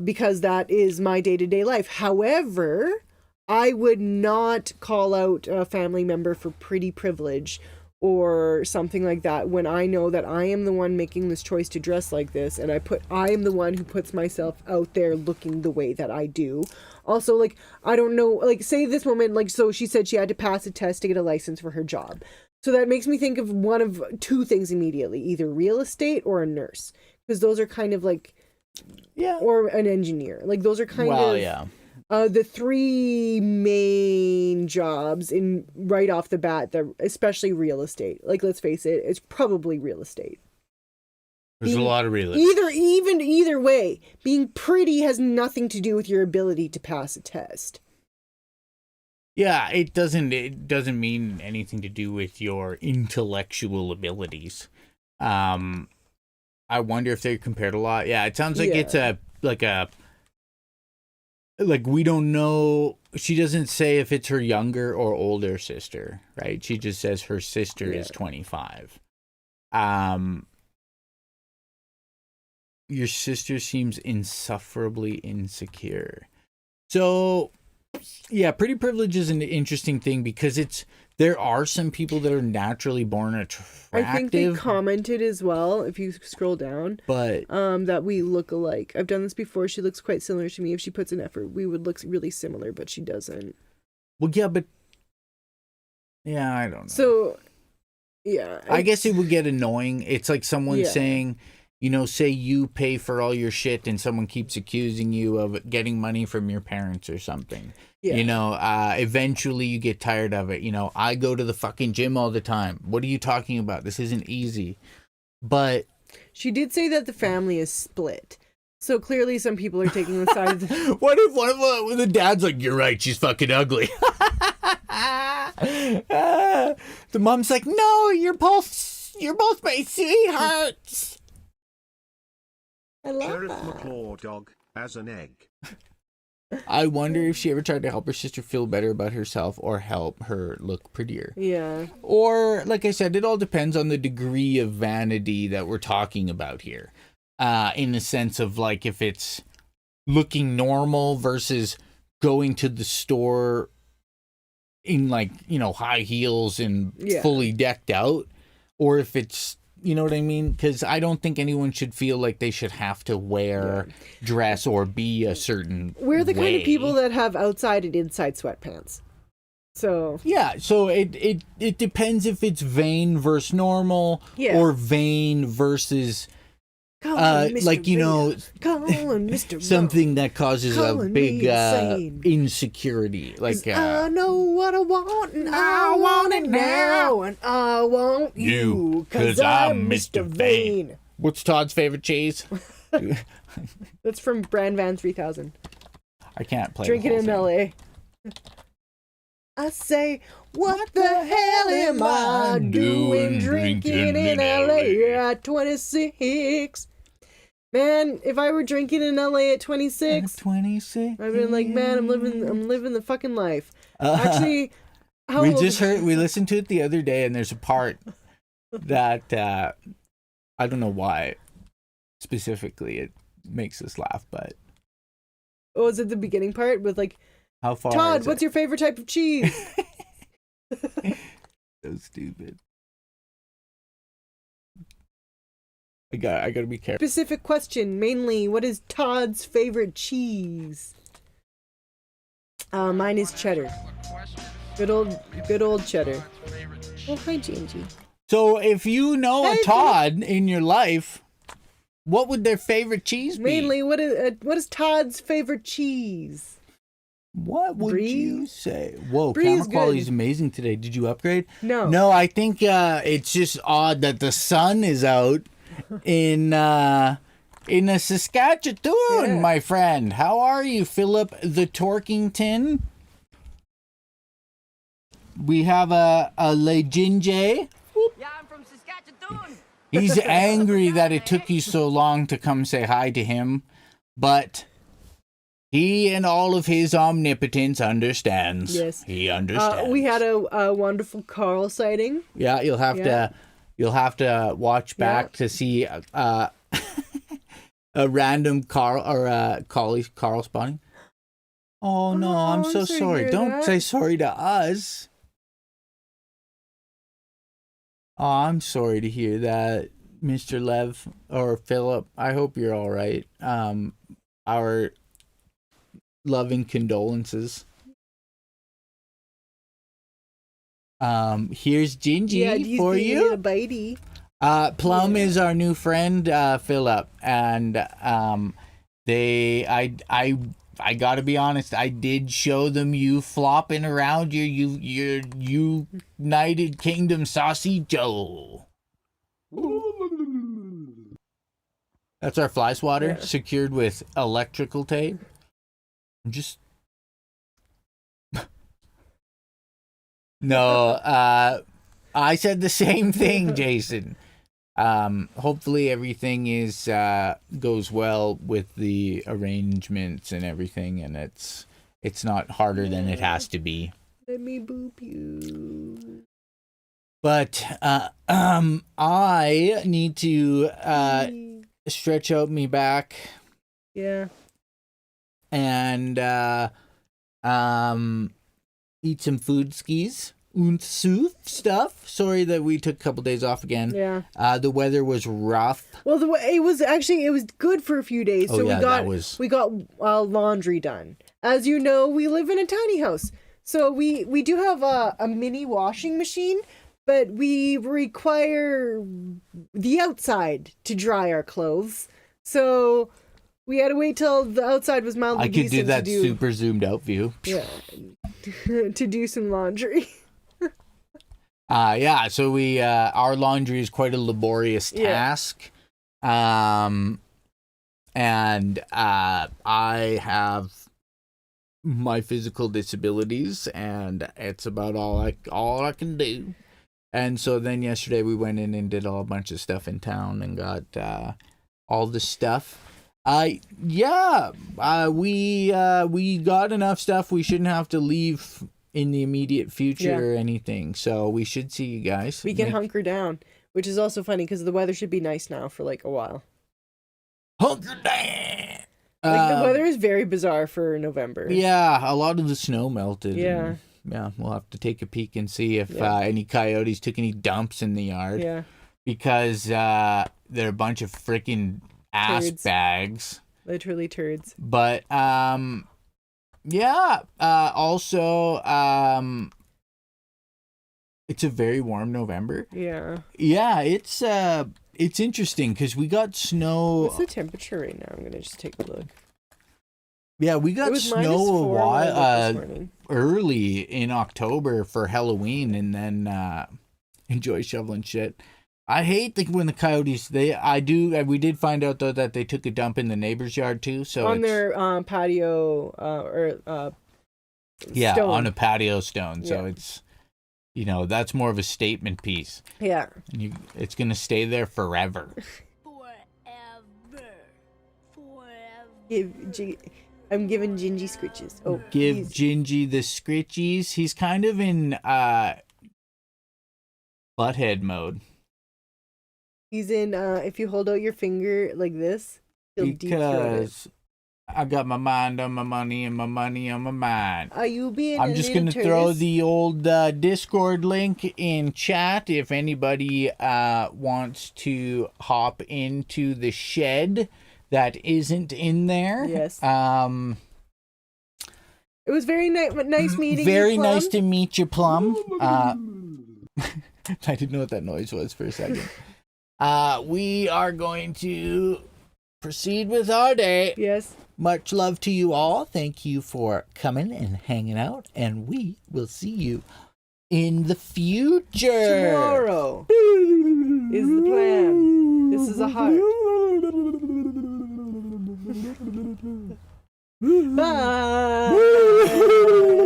Because that is my day-to-day life. However, I would not call out a family member for pretty privilege or something like that when I know that I am the one making this choice to dress like this, and I am the one who puts myself out there looking the way that I do. Also, like, I don't know, like, say this woman, like, so she said she had to pass a test to get a license for her job. So that makes me think of one of two things immediately, either real estate or a nurse, because those are kind of like, or an engineer. Like, those are kind of the three main jobs in right off the bat, that especially real estate. Like, let's face it, it's probably real estate. There's a lot of real estate. Either way, being pretty has nothing to do with your ability to pass a test. Yeah, it doesn't mean anything to do with your intellectual abilities. I wonder if they're compared a lot. Yeah, it sounds like it's like we don't know. She doesn't say if it's her younger or older sister, right? She just says her sister is 25. Your sister seems insufferably insecure. So, yeah, pretty privilege is an interesting thing because there are some people that are naturally born attractive. I think they commented as well, if you scroll down, but that we look alike. I've done this before. She looks quite similar to me. If she puts an effort, we would look really similar, but she doesn't. Well, yeah, but yeah, I don't know. So, yeah, I guess it would get annoying. It's like someone saying, you know, say you pay for all your shit and someone keeps accusing you of getting money from your parents or something. Yeah. You know, eventually you get tired of it. You know, I go to the fucking gym all the time. What are you talking about? This isn't easy. But she did say that the family is split. So clearly some people are taking the side of the... What if one of the dad's like, you're right, she's fucking ugly. The mom's like, no, you're both my sweethearts. I love Sheriff that. McClaw dog as an egg. I wonder if she ever tried to help her sister feel better about herself or help her look prettier. Yeah. Or, like I said, it all depends on the degree of vanity that we're talking about here. In the sense of, like, if it's looking normal versus going to the store in, like, you know, high heels and fully decked out. Or if it's, you know what I mean? Because I don't think anyone should feel like they should have to wear dress or be a certain We're the kind way. of people that have outside and inside sweatpants. So yeah, so it depends if it's vain versus normal or vain versus like, you know, something that causes a big insecurity. Like I know what I want and I want it now and I want you because I'm Mr. Vain. What's Todd's favorite cheese? That's from Brand Van 3000. I can't play. Drinking in LA. I say, what the hell am I doing drinking in LA at 26? Man, if I were drinking in LA at 26, I'd been like, man, I'm living the fucking life. Actually, we listened to it the other day, and there's a part that I don't know why specifically it makes us laugh, but was it the beginning part with like, how far? Todd, what's your favorite type of cheese? So stupid. I gotta be careful. Specific question, mainly, what is Todd's favorite cheese? Mine is cheddar. Good old cheddar. Oh, hi, Jinjee. So, if you know a Todd in your life, what would their favorite cheese be? Mainly, what is Todd's favorite cheese? What would you say? Whoa, Brie camera is quality good. is amazing today. Did you upgrade? No. No, I think it's just odd that the sun is out in a Saskatchewan, my friend. How are you, Philip the Torkington? We have a Le Jinjee. Yeah, I'm from Saskatchewan. He's angry that it took you so long to come say hi to him, but he and all of his omnipotence understands. Yes. He understands. We had a wonderful Carl sighting. Yeah, you'll have to watch back to see a random Carl or Carl spawning. Oh no, I'm so sorry. Don't say sorry to us. Oh, I'm sorry to hear that, Mr. Lev or Philip. I hope you're all right. Our loving condolences. Here's Jinjee for you. A bitey. Plum is our new friend, Philip, and I gotta be honest, I did show them you flopping around your United Kingdom sausage-o. That's our fly swatter, secured with electrical tape. Just no, I said the same thing, Jason. Hopefully everything is goes well with the arrangements and everything, and it's not harder than it has to be. Let me boop you. But I need to stretch out me back. Yeah. And eat some food skis. Und stuff. Sorry that we took a couple days off again. Yeah. The weather was rough. Well, it was good for a few days. So we got laundry done. As you know, we live in a tiny house, so we do have a mini washing machine, but we require the outside to dry our clothes. So we had to wait till the outside was mildly decent. I could do that super zoomed out view. Yeah. To do some laundry. Yeah, so we our laundry is quite a laborious task. And I have my physical disabilities, and it's about all I can do. And so then yesterday we went in and did a bunch of stuff in town and got all the stuff. Yeah. We got enough stuff. We shouldn't have to leave in the immediate future or anything. So we should see you guys. We can hunker down, which is also funny because the weather should be nice now for like a while. Hunker down. Like the weather is very bizarre for November. Yeah, a lot of the snow melted. Yeah. Yeah, we'll have to take a peek and see if any coyotes took any dumps in the yard. Yeah. Because they're a bunch of freaking ass Turds. bags. Literally turds. But yeah. Also, it's a very warm November. Yeah. Yeah, it's interesting because we got snow. What's the temperature right now? I'm gonna just take a look. Yeah, we got snow a while early in October for Halloween, and then enjoy shoveling shit. I hate when the coyotes. We did find out though that they took a dump in the neighbor's yard too. So on their patio stone. On a patio stone. So it's that's more of a statement piece. Yeah, and it's gonna stay there forever. I'm giving Jinjee scritches. Oh, give Jinjee the scritchies. He's kind of in butthead mode. He's in if you hold out your finger like this, he'll because I got my mind on my money and my money on my mind. Are you being I'm just gonna throw the old Discord link in chat if anybody wants to hop into the shed that isn't in there. Yes. It was very nice meeting you, very Plum. nice to meet you, Plum. I didn't know what that noise was for a second. We are going to proceed with our day. Yes. Much love to you all. Thank you for coming and hanging out, and we will see you in the future. Tomorrow is the plan. This is a heart. Bye.